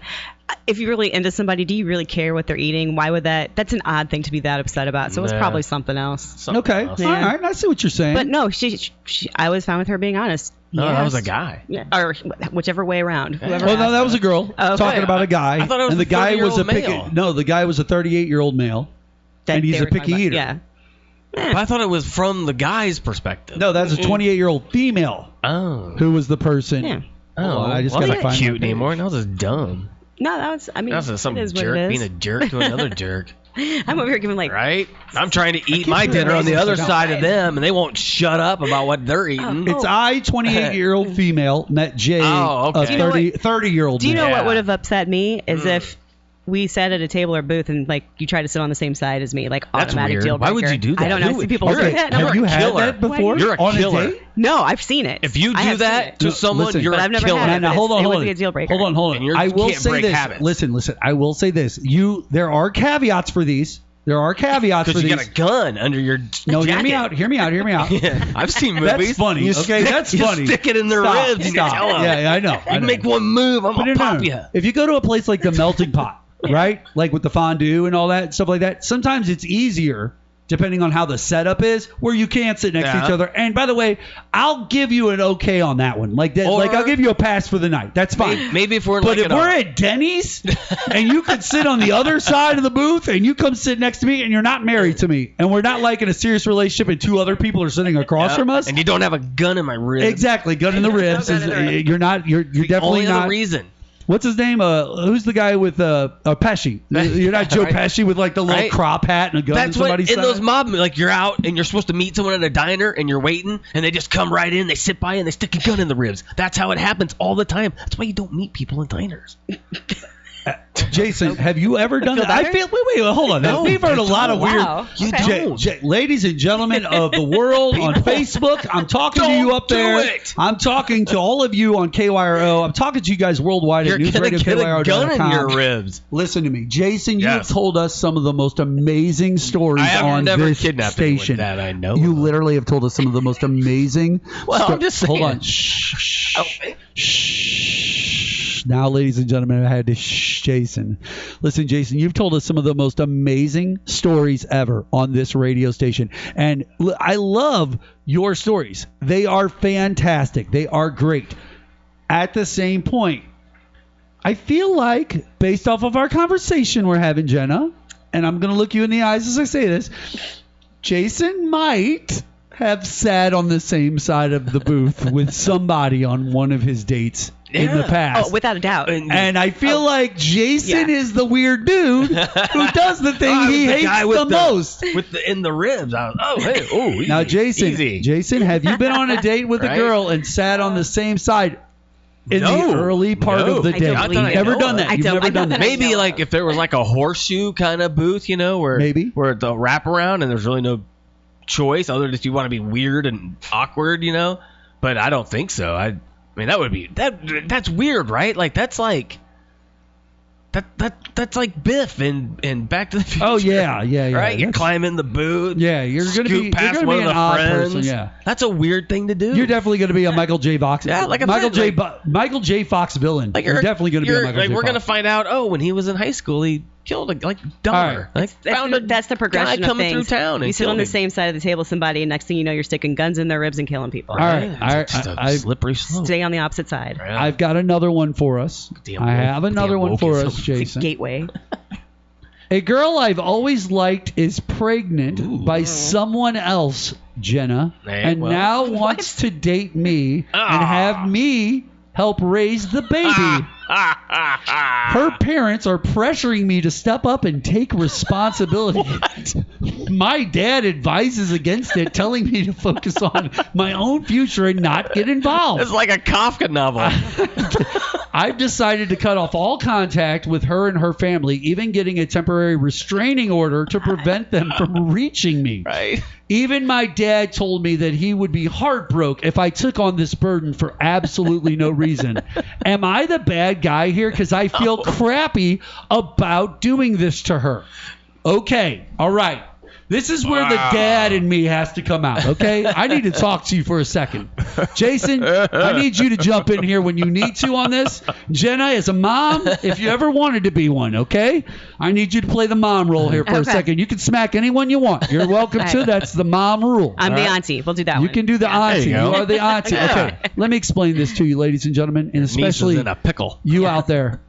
If you're really into somebody, do you really care what they're eating? Why would that? That's an odd thing to be that upset about. So it was probably something else.
Okay. All right. I see what you're saying.
But no, I was fine with her being honest.
No, that was a guy.
Yeah, or whichever way around. Whoever.
Well, no, that was a girl talking about a guy.
I thought it was
and the guy was a picky.
male.
No, the guy was a 38-year-old male, and he's a picky eater.
Yeah.
But I thought it was from the guy's perspective.
No, that's a 28-year-old female. Who was the person?
Yeah.
I just
that's
gotta
not
find
cute
my
anymore. That was just dumb.
No, that was. I mean,
That was some
it is
jerk
what it
being
is.
a jerk to another jerk.
I'm over here giving like.
Right? I'm trying to eat my dinner on the other side of them, and they won't shut up about what they're eating.
It's 28-year-old female, met Jay,
Oh, okay.
a 30-year-old
Do you know
male.
what would have upset me is if we sat at a table or booth and like you try to sit on the same side as me, like
That's
automatic
weird.
deal breaker.
Why would you do that?
I don't know. I see people
Okay,
do that.
have you had that before?
You're a
on
killer.
A date?
No, I've seen it.
If you
I
do
have
that
seen it.
to someone,
listen,
you're
but
a
I've never
killer.
had it.
Now, hold
It
on.
would be a deal breaker.
Hold on.
And you
I will
can't
say
break
this.
habits.
Listen. I will say this. There are caveats for these. There are caveats for
Because
these.
you got a gun under your
No,
jacket.
hear me out.
Yeah, I've seen movies.
That's funny.
You
Okay, that's
you
funny.
stick it in their
Stop,
ribs and you
stop.
tell them.
Yeah, I know.
You make one move, I'm going to pop you.
If you go to a place like the Melting Pot, right? Like with the fondue and all that, stuff like that, sometimes it's easier depending on how the setup is, where you can't sit next to each other. And by the way, I'll give you an okay on that one. Like I'll give you a pass for the night. That's fine.
Maybe if we're
But if we're at Denny's and you could sit on the other side of the booth and you come sit next to me and you're not married to me and we're not like in a serious relationship and two other people are sitting across from us.
And you don't have a gun in my ribs.
Exactly. Gun in the ribs. You're definitely
only
not.
The reason.
What's his name? Who's the guy with Pesci? You're not Joe Pesci with like the little crop hat and a gun.
That's
in somebody's
what in
side?
those mob, like you're out and you're supposed to meet someone at a diner and you're waiting and they just come right in, they sit by you and they stick a gun in the ribs. That's how it happens all the time. That's why you don't meet people in diners.
Jason, have you ever done that? I feel. Wait, hold on.
No,
We've heard a lot of weird.
You don't.
Ladies and gentlemen of the world on Facebook, I'm talking to you up there. I'm talking to all of you on KYRO. I'm talking to you guys worldwide
You're
at
gonna get a gun
newsradio.com.
in your ribs.
Listen to me, Jason. You have
Yes.
told us some of the most amazing stories
I have
on
never
this
kidnapped anyone
station.
that I know
You
of.
literally have told us some of the most amazing.
Well, I'm just saying.
Hold on. Shh. Now, ladies and gentlemen, I had to shh Jason. Listen, Jason, you've told us some of the most amazing stories ever on this radio station. And I love your stories. They are fantastic. They are great. At the same point, I feel like, based off of our conversation we're having, Jenna, and I'm going to look you in the eyes as I say this, Jason might have sat on the same side of the booth with somebody on one of his dates in the past.
Oh, without a doubt.
And I feel like Jason is the weird dude who does the thing he hates the most.
With in the ribs. Easy.
Now, Jason,
Easy.
Jason, have you been on a date with a
Right?
girl and sat on the same side in
No.
the early part
No.
of the
I
date?
don't
You've
believe it.
never done that.
I
You've
don't-
never
I
done
don't
that.
think
Maybe
know
like
of.
if there was like a horseshoe kind of booth, where
Maybe.
where the wraparound and there's really no choice other than if you want to be weird and awkward, But I don't think so. I mean that would be that's weird, right? Like that's like that's like Biff and Back to the Future.
Oh, yeah.
Right? You
That's-
climb in the booth.
Yeah, you're going to be,
scoot past
you're
one
gonna be
of
an
the
odd
friends.
person. Yeah.
That's a weird thing to do.
You're definitely going to be a Michael J. Fox.
Yeah, like I
Michael
said,
Michael J. Fox villain.
Like
you're definitely going to be a Michael J.
We're
Fox.
going to find out. When he was in high school, he killed a dollar.
All right.
That's the progression
guy
of
coming
things.
through town. And
You sit on the
killed him.
same side of the table with somebody, and next thing you know, you're sticking guns in their ribs and killing people.
All right.
It's just a slippery slope.
Stay on the opposite side.
Yeah.
I've got another one for us.
Damn
I have
woke-
another
damn
one for
wokeism.
us, Jason.
Gateway.
A girl I've always liked is pregnant by someone else, Jenna, and
well.
now wants to date me and have me help raise the baby. Her parents are pressuring me to step up and take responsibility. My dad advises against it, telling me to focus on my own future and not get involved.
It's like a Kafka novel.
I've decided to cut off all contact with her and her family, even getting a temporary restraining order to prevent them from reaching me.
Right.
Even my dad told me that he would be heartbroken if I took on this burden for absolutely no reason. Am I the bad guy here? Because I feel crappy about doing this to her. Okay. All right. This is where the dad in me has to come out, okay? I need to talk to you for a second. Jason, I need you to jump in here when you need to on this. Jenna, as a mom, if you ever wanted to be one, okay? I need you to play the mom role here for a
Okay.
second. You can smack anyone you want. You're welcome to.
Right.
That's the mom rule.
I'm
all
the
right?
auntie. We'll do that
You
one.
can do the auntie.
There you
You
go.
are the auntie. Okay. Let me explain this to you, ladies and gentlemen, and
Niece
especially
is in a pickle.
you out there.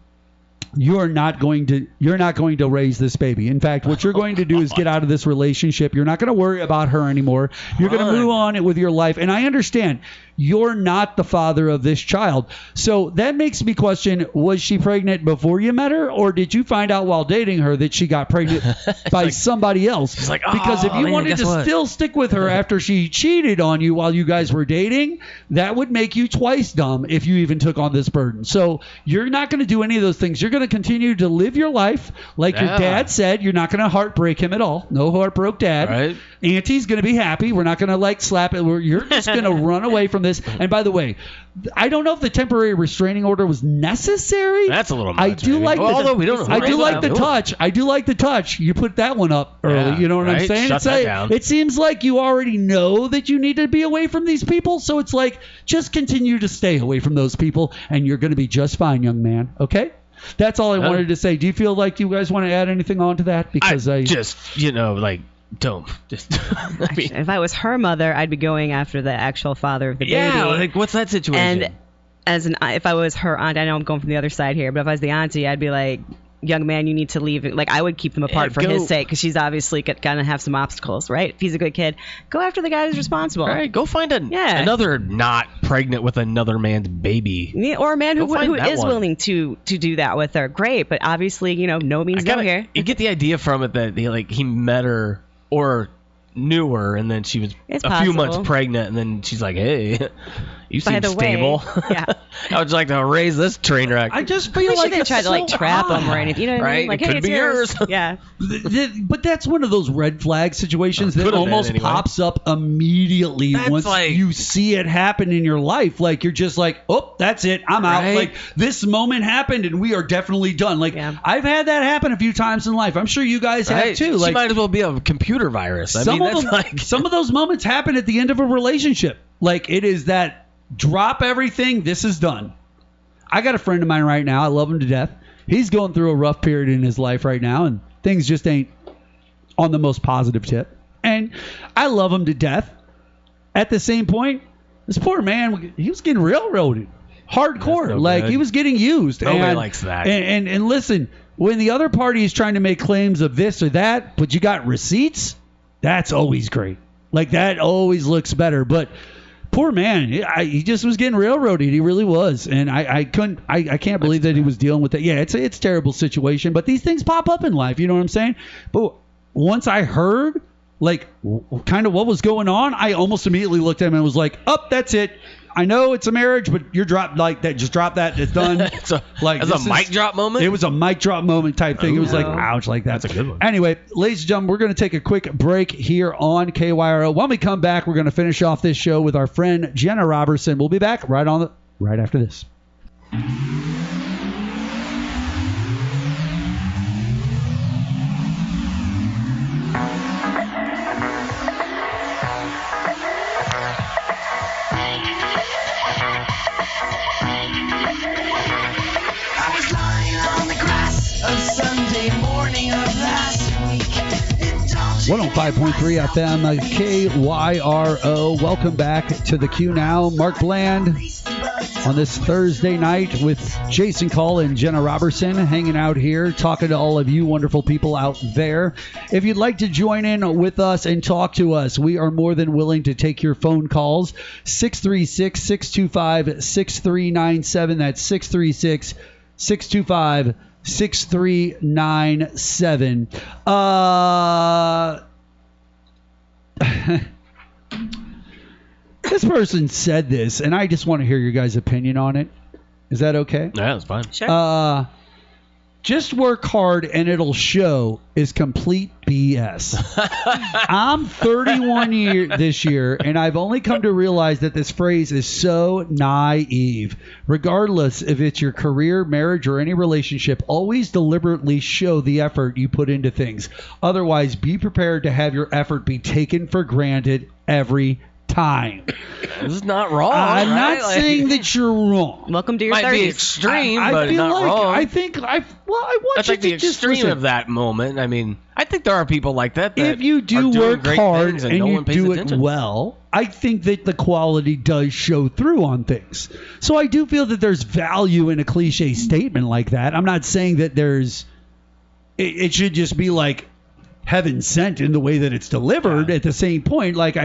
You're not going to raise this baby. In fact, what you're going to do is get out of this relationship. You're not going to worry about her anymore. You're going to move on with your life. And I understand you're not the father of this child. So that makes me question, was she pregnant before you met her, or did you find out while dating her that she got pregnant by somebody else?
She's like,
because if
"Oh,
you
man,
wanted
guess
to
what?"
still stick with her after she cheated on you while you guys were dating, that would make you twice dumb if you even took on this burden. So you're not going to do any of those things. You're going to continue to live your life like your
Yeah.
dad said. You're not going to heartbreak him at all. No heartbroke dad.
Right.
Auntie's going to be happy. We're not going to slap it. You're just going to run away from this. And by the way, I don't know if the temporary restraining order was necessary.
That's a little much.
I do
maybe.
like
Well,
the,
although we don't know.
I do like the
Ooh.
touch. I do like the touch. You put that one up early.
Yeah,
You know what I'm
right?
saying?
Shut
It's
that
like-
down.
It seems like you already know that you need to be away from these people. So it's like, just continue to stay away from those people, and you're going to be just fine, young man. Okay? That's all I wanted to say. Do you feel like you guys want to add anything on to that? Because
I just, don't. Just, I mean,
If I was her mother, I'd be going after the actual father of the baby.
yeah, like, what's that situation?
And if I was her aunt, I know I'm going from the other side here, but if I was the auntie, I'd be like, young man, you need to leave. Like, I would keep them apart for his sake, because she's obviously going to have some obstacles, right? If he's a good kid, go after the guy who's responsible.
All right, go find another not pregnant with another man's baby.
Yeah, or a man who is
one.
willing to do that with her. Great, but obviously, no means no here.
You get the idea from it that he met her or knew her, and then she was few months pregnant, and then she's like, hey, you seem stable.
Yeah.
How would you like to raise this train wreck?
I just feel
like
like
they tried to trap him or anything. You know what I mean? Like,
it could be yours.
Yeah.
But that's one of those red flag situations that almost pops up immediately once you see it happen in your life. Like, you're just like, oh, that's it. I'm out. Like, this moment happened and we are definitely done. Like, I've had that happen a few times in life. I'm sure you guys have too.
She might as well be a computer virus.
Some of those moments happen at the end of a relationship. Like, it is that drop everything. This is done. I got a friend of mine right now. I love him to death. He's going through a rough period in his life right now, and things just ain't on the most positive tip. And I love him to death. At the same point, this poor man, he was getting railroaded. Hardcore. Like, he was getting used.
Nobody likes that.
And listen, when the other party is trying to make claims of this or that, but you got receipts, that's always great. Like, that always looks better. But poor man, he just was getting railroaded. He really was. And I can't believe that he was dealing with that. Yeah, it's a terrible situation. But these things pop up in life. You know what I'm saying? But once I heard, like, kind of what was going on, I almost immediately looked at him and was like, oh, that's it. I know it's a marriage, but you're dropped like that. Just drop that. It's done.
It's a mic drop moment?
It was a mic drop moment type thing. It was like, ouch, like that.
That's a good one.
Anyway, ladies and gentlemen, we're going to take a quick break here on KYRO. When we come back, we're going to finish off this show with our friend Jenna Roberson. We'll be back right after this.
I was lying on the grass of Sunday morning of last week.
105.3 FM, KYRO. Welcome back to the Qnow. Mark Bland on this Thursday night with Jason Kull and Jenna Roberson hanging out here, talking to all of you wonderful people out there. If you'd like to join in with us and talk to us, we are more than willing to take your phone calls. 636-625-6397. That's 636-625-6397. This person said this, and I just want to hear your guys' opinion on it. Is that okay?
Yeah, that's fine.
Sure.
Just work hard and it'll show is complete BS. I'm 31 this year, and I've only come to realize that this phrase is so naive. Regardless if it's your career, marriage, or any relationship, always deliberately show the effort you put into things. Otherwise, be prepared to have your effort be taken for granted every time.
This is not wrong.
I'm not saying that you're wrong.
Welcome to your
Might
30s.
be extreme, but
feel
not
like,
wrong.
I want you
the
to just
extreme
listen.
of that moment. I mean, I think there are people like that.
If you
are
do
doing
work
great
hard
things
and
no
you
one pays
do
attention.
it well, I think that the quality does show through on things. So I do feel that there's value in a cliche statement like that. I'm not saying that it should just be like heaven sent in the way that it's delivered. At the same point, like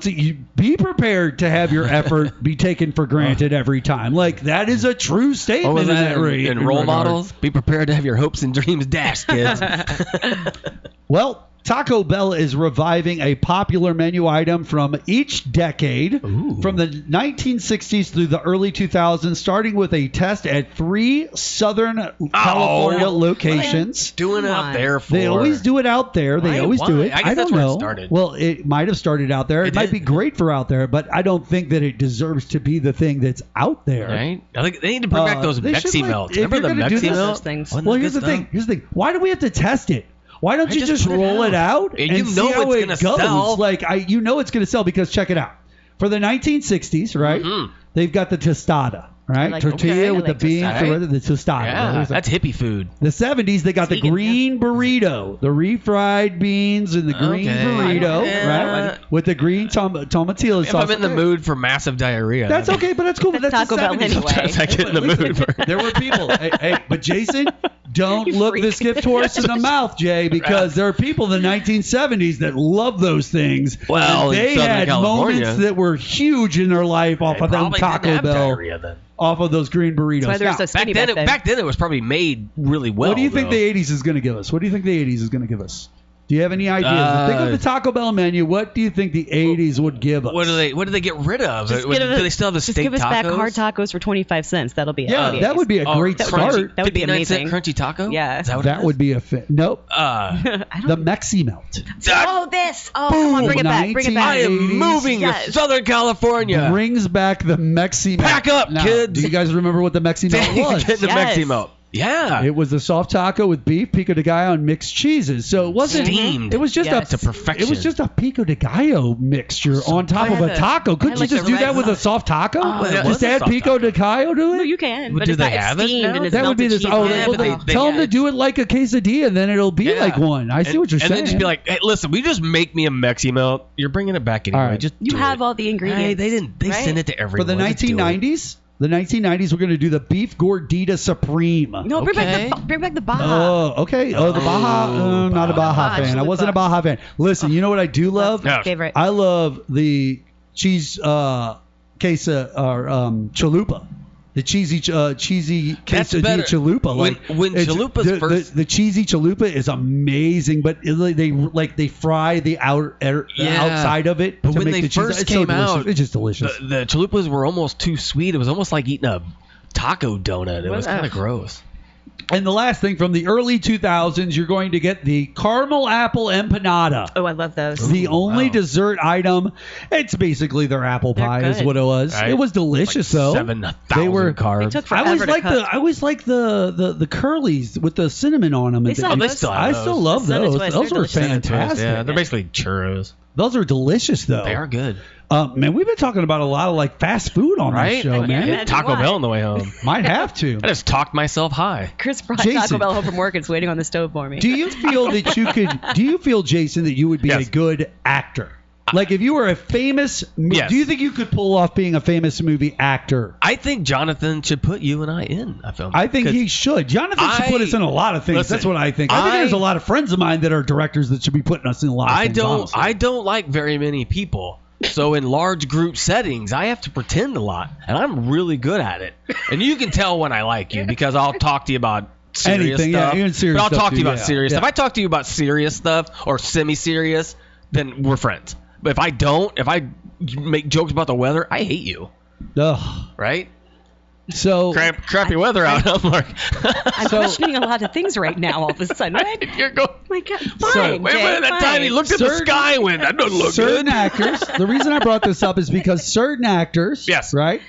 you be prepared to have your effort be taken for granted every time. Like, that is a true statement.
Was that
in
in role models? Be prepared to have your hopes and dreams dashed, kids.
Well, Taco Bell is reviving a popular menu item from each decade, from the 1960s through the early 2000s, starting with a test at 3 Southern California locations.
Doing it out there for.
They always do it out there. They always do it.
I guess
don't
that's where
know.
it started.
Well, it might have started out there. It might be great for out there, but I don't think that it deserves to be the thing that's out there.
Right? I think they need to bring back those
they should,
Mexi
like,
melts.
if
Remember
you're
the
gonna do
Mexi
this-
melts?
things.
Wasn't
Well,
that
here's the
good
thing.
stuff?
Here's the thing. Why do we have to test it? Why don't you just roll it out
And
and
you
see
know
how
it's
it
gonna
goes?
sell.
Like, you know it's going to sell because check it out. For the 1960s, right?
Mhm.
They've got the tostada. right?
like
Tortilla with
I
the
like
beans,
tostada.
the tostada.
Yeah, that's hippie food.
The 70s, they got the
Vegan,
green burrito, the refried beans and the green
Okay.
burrito,
Yeah.
right? With the green tomatillo
If
sauce.
I'm in the mood for massive diarrhea,
That's okay, but that's cool. But
That's
that's the
Taco Bell
70s.
anyway.
Sometimes I get in the mood for.
There were people. Hey, but Jason, don't
You
look
freak.
the Skip horse in the mouth, Jay, because there are people in the 1970s that love those things.
Well,
and
in
they
Southern
had
California.
moments that were huge in their life off of them
Probably didn't
Taco
have
Bell,
diarrhea then.
off of those green burritos.
That's why they're
Now,
so skinny
Back then, it was probably made really well.
what do you think
though.
the 80s is going to give us? What do you think the 80s is going to give us? Do you have any ideas? Think of the Taco Bell menu. What do you think the 80s would give us?
What do they get rid of?
Just
Do
give
they still have the
just
steak
give us back
tacos?
hard tacos for 25 cents. That'll be
Yeah,
it.
that would be a great
that
start.
That would be
59-cent
amazing.
crunchy taco?
Yeah.
Is that what
That would be a fit. Nope.
I don't
The Mexi Melt
Oh, this. Oh, come on, bring it back. Bring it back.
I am
80s.
moving
Yes.
to Southern California.
brings back the Mexi Melt.
Pack up,
Now,
kids.
Do you guys remember what the Mexi Melt was?
Get the
Yes.
Mexi Melt. Yeah.
It was a soft taco with beef, pico de gallo, and mixed cheeses. So it wasn't
Steamed.
It was just
Yes.
To perfection.
It was just a pico de gallo mixture on top of a taco. Couldn't you
like
just
the
do that
red
with a
sauce.
soft taco?
it was
Just
a
add
soft
pico de gallo to it.
No, you can.
But
But
do
it's
they
not
have it
steamed
now?
and it's
That would be
melted
this.
cheese.
Oh,
Yeah,
well,
but they-
tell them
yeah,
to do it like a quesadilla, and then it'll be
Yeah.
like one. I see what you're
and
saying.
then just be like, hey, listen, we just make me a Mexi Melt. You're bringing it back anyway.
All right.
Just
You
do
have
it.
all the ingredients.
Hey, they didn't. They
right?
sent it to
for
everyone.
the
Just do it.
1990s. The 1990s, we're going to do the beef gordita supreme.
No, bring
Okay.
back the Baja.
Oh, okay. Oh, the Baja. Not a Baja fan. I wasn't a Baja fan. Listen, you know what I do love?
No.
Favorite.
I love the cheese queso or chalupa. The cheesy
That's
quesadilla
better.
chalupa.
When
it's-
chalupa's
the,
first-
the cheesy chalupa is amazing, but they fry the outside of it
But
to
when
make
they
the cheese.
first
It's so
came
delicious.
out,
It's just delicious.
The chalupas were almost too sweet. It was almost like eating a taco donut. It was kind of gross.
And the last thing from the early 2000s, you're going to get the caramel apple empanada.
Oh, I love those.
The only
wow.
dessert item. It's basically their apple
They're
pie, is
good.
what it was.
Right.
It was delicious, though.
7,000
They were-
carbs.
It took
I always
forever to
like
cook.
the curlies with the cinnamon on them.
They still have
they
those?
still have
I
those.
still love
The cinnamon
those.
twist,
Those
they're
are
delicious.
fantastic.
Yeah, they're basically churros.
Those are delicious, though.
They are good.
Man, we've been talking about a lot of like fast food on
Right?
this show,
I can't
man.
imagine
Taco
why.
Bell on the way home.
Might have to.
I just talked myself high.
Chris brought
Jason.
Taco Bell home from work. It's waiting on the stove for me.
Do you feel that you could? Do you feel, Jason, that you would be
Yes.
a good actor? Like if you were a famous,
Yes.
do you think you could pull off being a famous movie actor?
I think Jonathan should put you and I in a film.
I think
'Cause
he should. Jonathan should put us in a lot of things.
Listen,
That's what I think. I think there's a lot of friends of mine that are directors that should be putting us in a lot of things. honestly.
I don't like very many people. So in large group settings, I have to pretend a lot, and I'm really good at it. And you can tell when I like you because I'll talk to you about serious
Anything, yeah,
stuff.
even serious
but I'll
stuff
talk to
too,
you about
yeah,
serious
yeah.
stuff. If I talk to you about serious stuff or semi-serious, then we're friends. But if I don't, if I make jokes about the weather, I hate you.
Ugh.
Right?
So
Crappy weather out. I'm like,
I'm questioning a lot of things right now all of a sudden. Right?
you're going.
My God. Fine,
Wait a
Jay,
minute, that
fine.
time he looked at the
Certain-
sky and went, that doesn't look
certain
good.
actors. The reason I brought this up is because certain actors,
Yes.
right?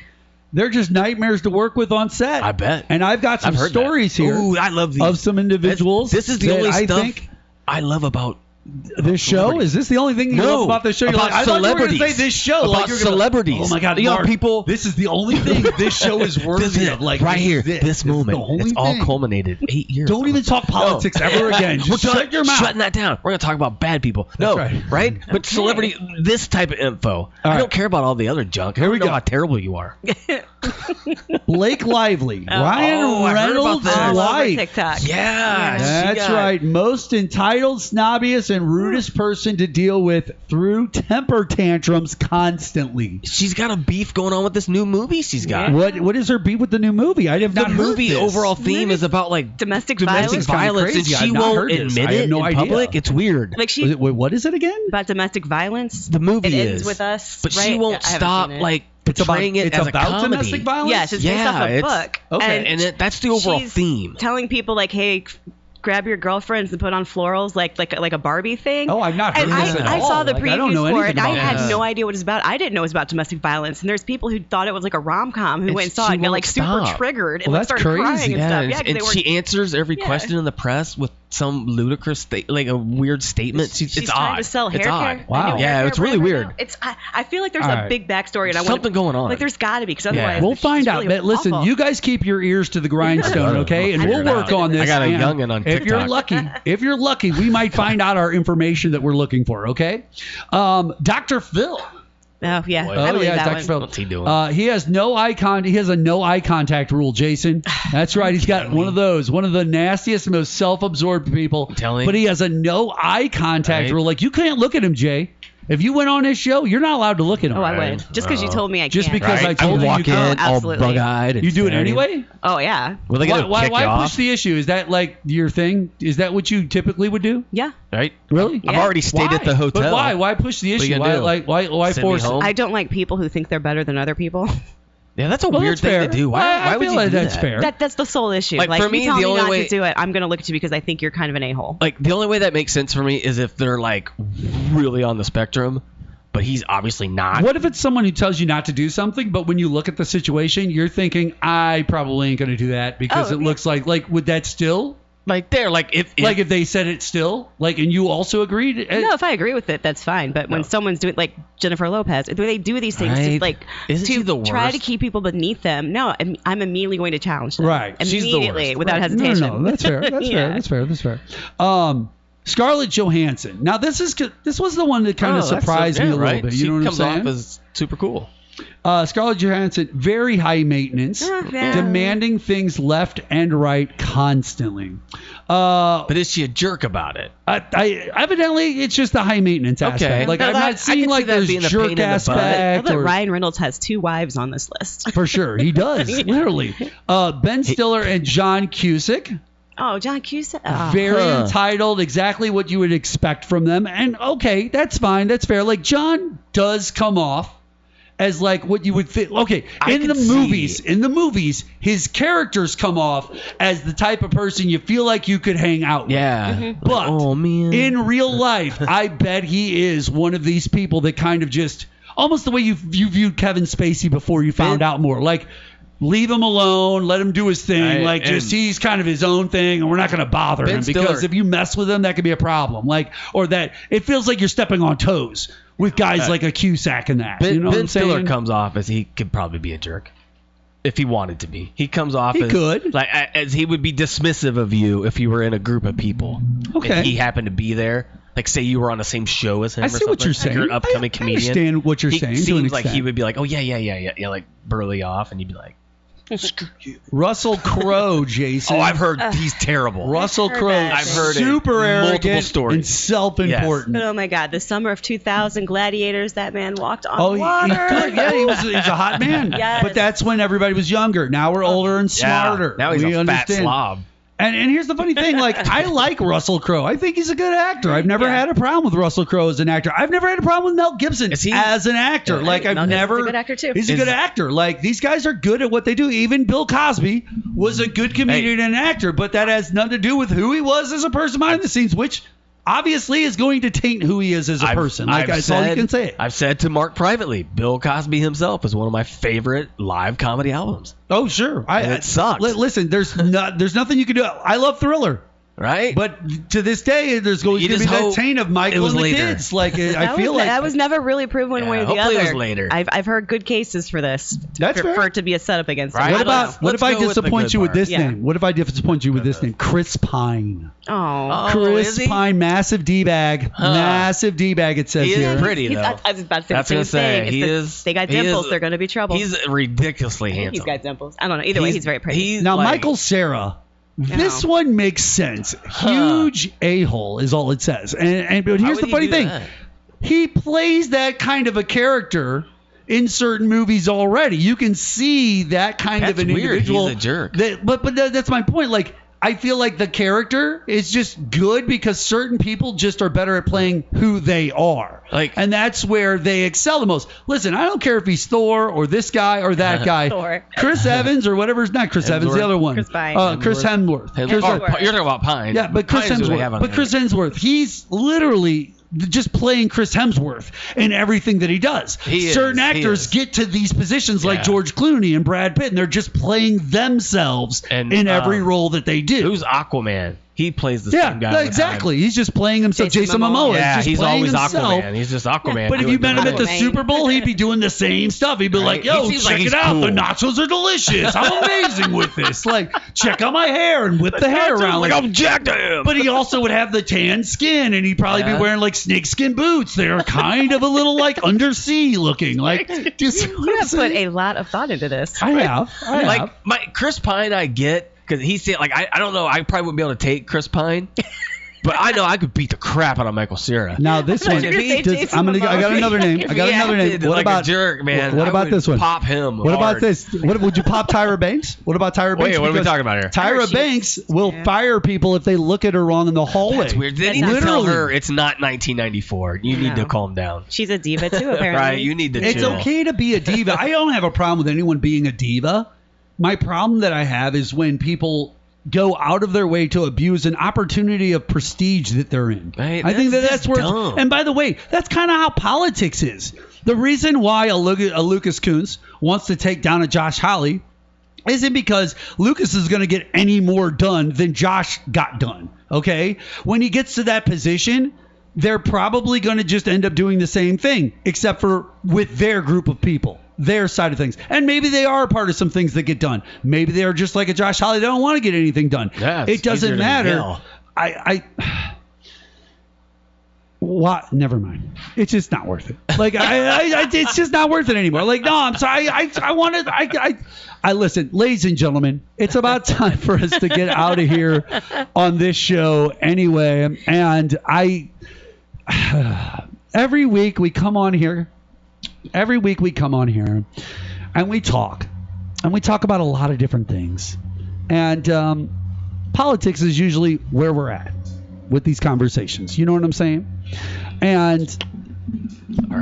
They're just nightmares to work with on set.
I bet.
And I've got some
I've heard
stories
that.
here
Ooh, I love these.
of some individuals.
This is the
that
only
I
stuff
think
I love about
this show.
celebrities.
Is this the only thing you
No,
love about this show? You're
about
like, I thought you were going to say
celebrities.
this show.
About
like you're gonna-
celebrities.
Oh my God,
You know,
Mark,
people-
This is the only thing this show is worthy
This is
of. Like
right here,
this
this
is the
moment.
only
It's all
thing.
culminated 8 years.
Don't even talk politics ever again. Just
We're
shut your mouth.
Shutting that down. We're gonna talk about bad people. No,
right.
right? But celebrity, this type of info. I
right.
don't care about all the other junk.
Here
I
we
don't know
go.
how terrible you are.
Blake Lively, Ryan
I heard about
Reynolds'
this.
All over
wife.
TikTok.
Yeah,
That's right. Most entitled, snobbiest, and rudest person to deal with through temper tantrums constantly.
She's got a beef going on with this new movie she's got.
What is her beef with the new movie? I have
The
not heard
movie
this.
overall theme is about like
Domestic
domestic
violence.
violence,
Crazy.
and
I've
she
not
won't
heard this.
admit
I had
it
no
in
idea.
public. It's weird.
Like she
Wait, what is it again?
about domestic violence.
The movie
it ends
is
with us,
but
right?
she won't
I haven't
stop
seen it.
like
It's about
portraying it
it's
as
about
a comedy.
domestic violence.
Yes, it's based off a book.
Okay.
And that's the overall
she's
theme.
Telling people like, hey, grab your girlfriends and put on florals like a Barbie thing.
Oh, I've not heard
And
this at
I
all.
saw the
Like,
previews
I don't know
for
anything
it. I
about
had
this.
no idea what it's about. I didn't know it was about domestic violence. And there's people who thought it was like a rom-com who
And
went and saw
she
it and got like
won't
super
stop.
triggered and
Well,
like
that's
started
crazy.
crying and stuff. Yeah, 'cause
and
they were
she answers every
Yeah.
question in the press with some ludicrous like a weird statement.
She's
it's
trying
odd.
to sell hair
it's
care.
odd.
Wow.
Yeah, it's really weird.
I feel like there's
All
a
right.
big backstory, and I want
Something going on.
Like there's got to be, because otherwise
We'll
it's
find
just
out.
really
Listen,
awful.
you guys keep your ears to the grindstone, okay? And
I
we'll
don't know.
work on this.
I got a
and
youngin' on
If you're
TikTok.
lucky, we might find out our information that we're looking for, okay? Dr. Phil.
Oh yeah,
What?
I believe
Dr.
that one.
Phil.
What's he doing?
He has no eye contact. He has a no eye contact rule, Jason. That's right. He's got one of those, one of the nastiest, most self-absorbed people.
telling you.
But he has a no eye contact
Right.
rule. Like, you can't look at him, Jay. If you went on his show, you're not allowed to look at him.
Oh, I would. Just because you told me I
Just
can't.
because I
Right?
told you
walk
you
in
can't.
all
Absolutely.
bug-eyed. and
You do it
staring.
anyway?
Oh yeah.
Well, they gotta kick
Why
you
push
off,
the issue? Is that like your thing? Is that what you typically would do?
Yeah.
right?
Really?
I've already stayed at the hotel.
But why? Why push the
What
issue?
you gonna
Why?
do?
Why
Send me
force it?
home?
I don't like people who think they're better than other people.
Yeah, that's a
Well,
weird
that's
thing
fair.
to do. Why
I
would
feel
you
like
do
that's
that?
fair.
That's the sole issue.
Like, for
if
me,
you tell
the
me
only
not
way-
to do it, I'm gonna look at you because I think you're kind of an a-hole.
Like, the only way that makes sense for me is if they're like really on the spectrum, but he's obviously not.
What if it's someone who tells you not to do something, but when you look at the situation, you're thinking, I probably ain't going to do that because
Oh,
it
yeah.
looks like, would that still?
Like there, like if
Like if they said it still? Like, and you also agreed?
No, if I agree with it, that's fine. But when someone's doing, like Jennifer Lopez, they do these things to,
Right.
like
Isn't she the
to try to
worst?
keep people beneath them. No, I'm immediately going to challenge them.
Right.
She's the
Immediately,
worst.
without
Right.
hesitation.
No, that's fair. That's
Yeah.
fair. That's fair. That's fair. Scarlett Johansson. Now, this was the one that kind of surprised me a little bit. You know what I'm
comes
saying?
off as super cool.
Scarlett Johansson, very high maintenance,
Yeah.
demanding things left and right constantly.
But is she a jerk about it?
I evidently it's just the high maintenance aspect. Like
No,
I'm
that- I
not
can
seeing
see
like
that
there's
being a pain in
jerk
the butt.
I
aspect.
love that
or-
Ryan Reynolds has 2 wives on this list.
For sure, he does literally. Ben Stiller and John Cusack,
Oh, John Cusack. Oh.
very entitled, exactly what you would expect from them. And okay, that's fine, that's fair. Like John does come off as like what you would think. Okay, in the movies, his characters come off as the type of person you feel like you could hang out with.
Yeah.
But
oh man.
in real life, I bet he is one of these people that kind of just almost the way you viewed Kevin Spacey before you found out more. Like, leave him alone, let him do his thing.
Right,
Like, just
and-
he's kind of his own thing, and we're not going to bother
Ben
him
Stiller-
because if you mess with him, that could be a problem. Like, or that it feels like you're stepping on toes with guys like a Cusack and that. You know what
Ben
I'm
Stiller
saying?
comes off as he could probably be a jerk. If he wanted to be. He comes off
He
as
could.
like as he would be dismissive of you if you were in a group of people.
Okay.
And he happened to be there. Like say you were on the same show as him
I
or
see
something.
what you're
Like,
saying.
you're an upcoming
I
comedian.
understand what you're
he
saying to an
seems like he
extent.
would be like, oh yeah, like burly off, and you'd be like,
Russell Crowe, Jason.
oh, I've heard he's terrible.
Russell
heard
Crowe,
that.
I've heard it.
super
Multiple
arrogant
stories.
and self-important.
But oh my God, the summer of 2000, Gladiators, that man walked on
Oh, he
water.
could. Yeah, he was a hot man.
Yes.
But that's when everybody was younger. Now we're older and smarter.
Yeah, now he's
we
a
understand.
fat slob.
And here's the funny thing, like I like Russell Crowe. I think he's a good actor. I've never had a problem with Russell Crowe as an actor. I've never had a problem with Mel Gibson
Is he-
as an actor.
Yeah,
Like
Mel
I've
Gibson's
never.
a good actor, too.
He's a good actor. Like these guys are good at what they do. Even Bill Cosby was a good comedian and actor, but that has nothing to do with who he was as a person behind the scenes, which obviously is going to taint who he is as a person. Like that's all you can say.
I've said to Mark privately, Bill Cosby himself is one of my favorite live comedy albums.
Oh sure,
And it sucks.
Listen, there's nothing you can do. I love Thriller.
Right?
But to this day, there's going
You
to be
just
that
hope
taint of Michael
it was
and the
later.
kids. Like I feel like
that was never really proven one way or the
hopefully
other.
it was later.
I've heard good cases for this.
That's fair.
for it to be a setup against
Right.
him.
What
I don't
about
know.
what
Let's
if I
go with the
disappoint
good
you with
part.
this
Yeah.
name? What if I disappoint you with this name? Chris Pine.
Oh.
Chris
is he?
Pine, massive D-bag. Massive D-bag, it says
He
here.
is pretty though.
I was about to say
That's
the
gonna
same
say
thing.
he
It's
is.
They got
he
dimples.
is-
They're going to be trouble.
He's ridiculously handsome.
He's got dimples. I don't know. Either way, he's very pretty.
He's
Now,
like-
Michael Cera. This
No.
one makes sense. Huge a-hole is all it says. And but
How
here's
would
the
he
funny
do
thing.
that?
He plays that kind of a character in certain movies already. You can see that kind of
That's
an
weird.
individual.
He's a jerk.
But that's my point. Like, I feel like the character is just good because certain people just are better at playing who they are. And that's where they excel the most. Listen, I don't care if he's Thor or this guy or that guy.
Thor.
Chris Evans or whatever's not Chris Evans, the
Hemsworth.
other one.
Chris Pine.
Chris Hemsworth.
Hemsworth.
Chris
Oh, you're talking about Pine.
yeah, but Chris
Pine's who they have
Hemsworth.
on
But
there.
Chris Hemsworth, he's literally just playing Chris Hemsworth in everything that he does.
He is,
Certain
he
actors
is.
get to these positions like
Yeah.
George Clooney and Brad Pitt, and they're just playing themselves
And,
in every role that they do.
Who's Aquaman? he plays the same guy.
Yeah, exactly. He's just playing himself. Jason Momoa.
Yeah,
just
he's
playing
always
himself.
Aquaman. He's just Aquaman.
But if you met him at the
Aquaman.
Super Bowl, he'd be doing the same stuff. He'd be like,
He
yo,
seems
check
like he's
it out.
cool.
The nachos are delicious. I'm amazing with this. Like, check out my hair and whip the hair around.
Like, I'm jacked at him.
But he also would have the tan skin, and he'd probably be wearing like snakeskin boots. They're kind of a little like undersea looking. Like, just
You have put a lot of thought into this.
I have.
Like Chris Pine, I get because he's like I don't know. I probably wouldn't be able to take Chris Pine, but I know I could beat the crap out of Michael Cera.
Now this one,
you're gonna say Jason
I got another name.
If
I got
he
another name.
acted
What
like
about
a jerk, man?
What
I
about
would
this one?
Pop him.
What about
hard.
this? Would you pop Tyra Banks? What about Tyra Banks?
Wait, what are we
Because
talking about here?
Tyra
she's-
Banks will fire people if they look at her wrong in the hallway.
That's weird. They need to
Literally.
tell her it's not 1994. You need to
No.
calm down.
She's a diva too, apparently.
Right? You need to
It's
chill.
okay to be a diva. I don't have a problem with anyone being a diva. My problem that I have is when people go out of their way to abuse an opportunity of prestige that they're in.
Right,
I think
that's
that's where.
dumb.
And by the way, that's kind of how politics is. The reason why a Lucas Kunce wants to take down a Josh Hawley isn't because Lucas is going to get any more done than Josh got done. Okay, when he gets to that position, they're probably going to just end up doing the same thing, except for with their group of people, their side of things. And maybe they are a part of some things that get done. Maybe they are just like a Josh Hawley. They don't want to get anything done.
Yeah, it's
it doesn't
easier to
matter.
yell.
What? Never mind. It's just not worth it. Like it's just not worth it anymore. Like no, I'm sorry. I wanted. I listen, ladies and gentlemen. It's about time for us to get out of here on this show anyway. And every week we come on here. Every week we come on here, and we talk about a lot of different things. And politics is usually where we're at with these conversations. You know what I'm saying? And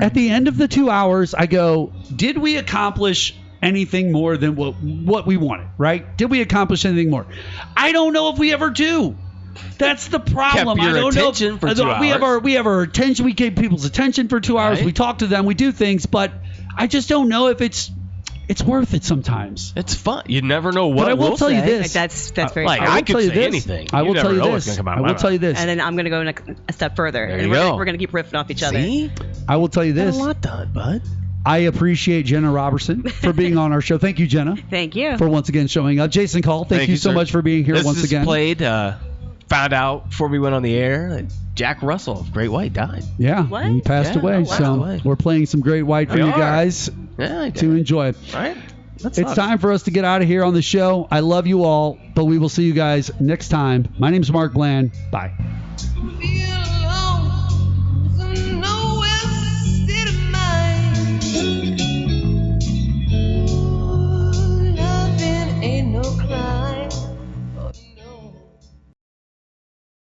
at the end of the 2 hours, I go, did we accomplish anything more than what we wanted, right? Did we accomplish anything more? I don't know if we ever do. That's the problem.
Kept your
I don't
attention
know.
for 2 hours.
We have our attention. We gave people's attention for 2 hours.
Right.
We talk to them. We do things, but I just don't know if it's worth it sometimes.
It's fun. You never know what
But I will
we'll
tell you
say.
this.
That's very
Like,
true.
I
will
could
tell you
say
this.
anything.
I
You
will
never
tell you
know what's
this.
gonna come out
I
of my
will tell you
mouth.
this.
And then I'm going to go a step further.
There
and
you go.
we're going to keep riffing off each other.
See?
I will tell you
Got
this.
a lot done, bud.
I appreciate Jenna Roberson for being on our show. Thank you, Jenna,
Thank you.
for once again showing up. Jason Call, thank you so
sir.
much for being here
this
once
is
again.
Played, found out before we went on the air that Jack Russell of Great White died.
Yeah,
What?
he passed
Yeah,
away.
oh, wow.
So we're playing some Great White for
We
you
are.
guys
Yeah, I did.
to enjoy.
Right?
It's time for us to get out of here on the show. I love you all, but we will see you guys next time. My name's Mark Bland. Bye.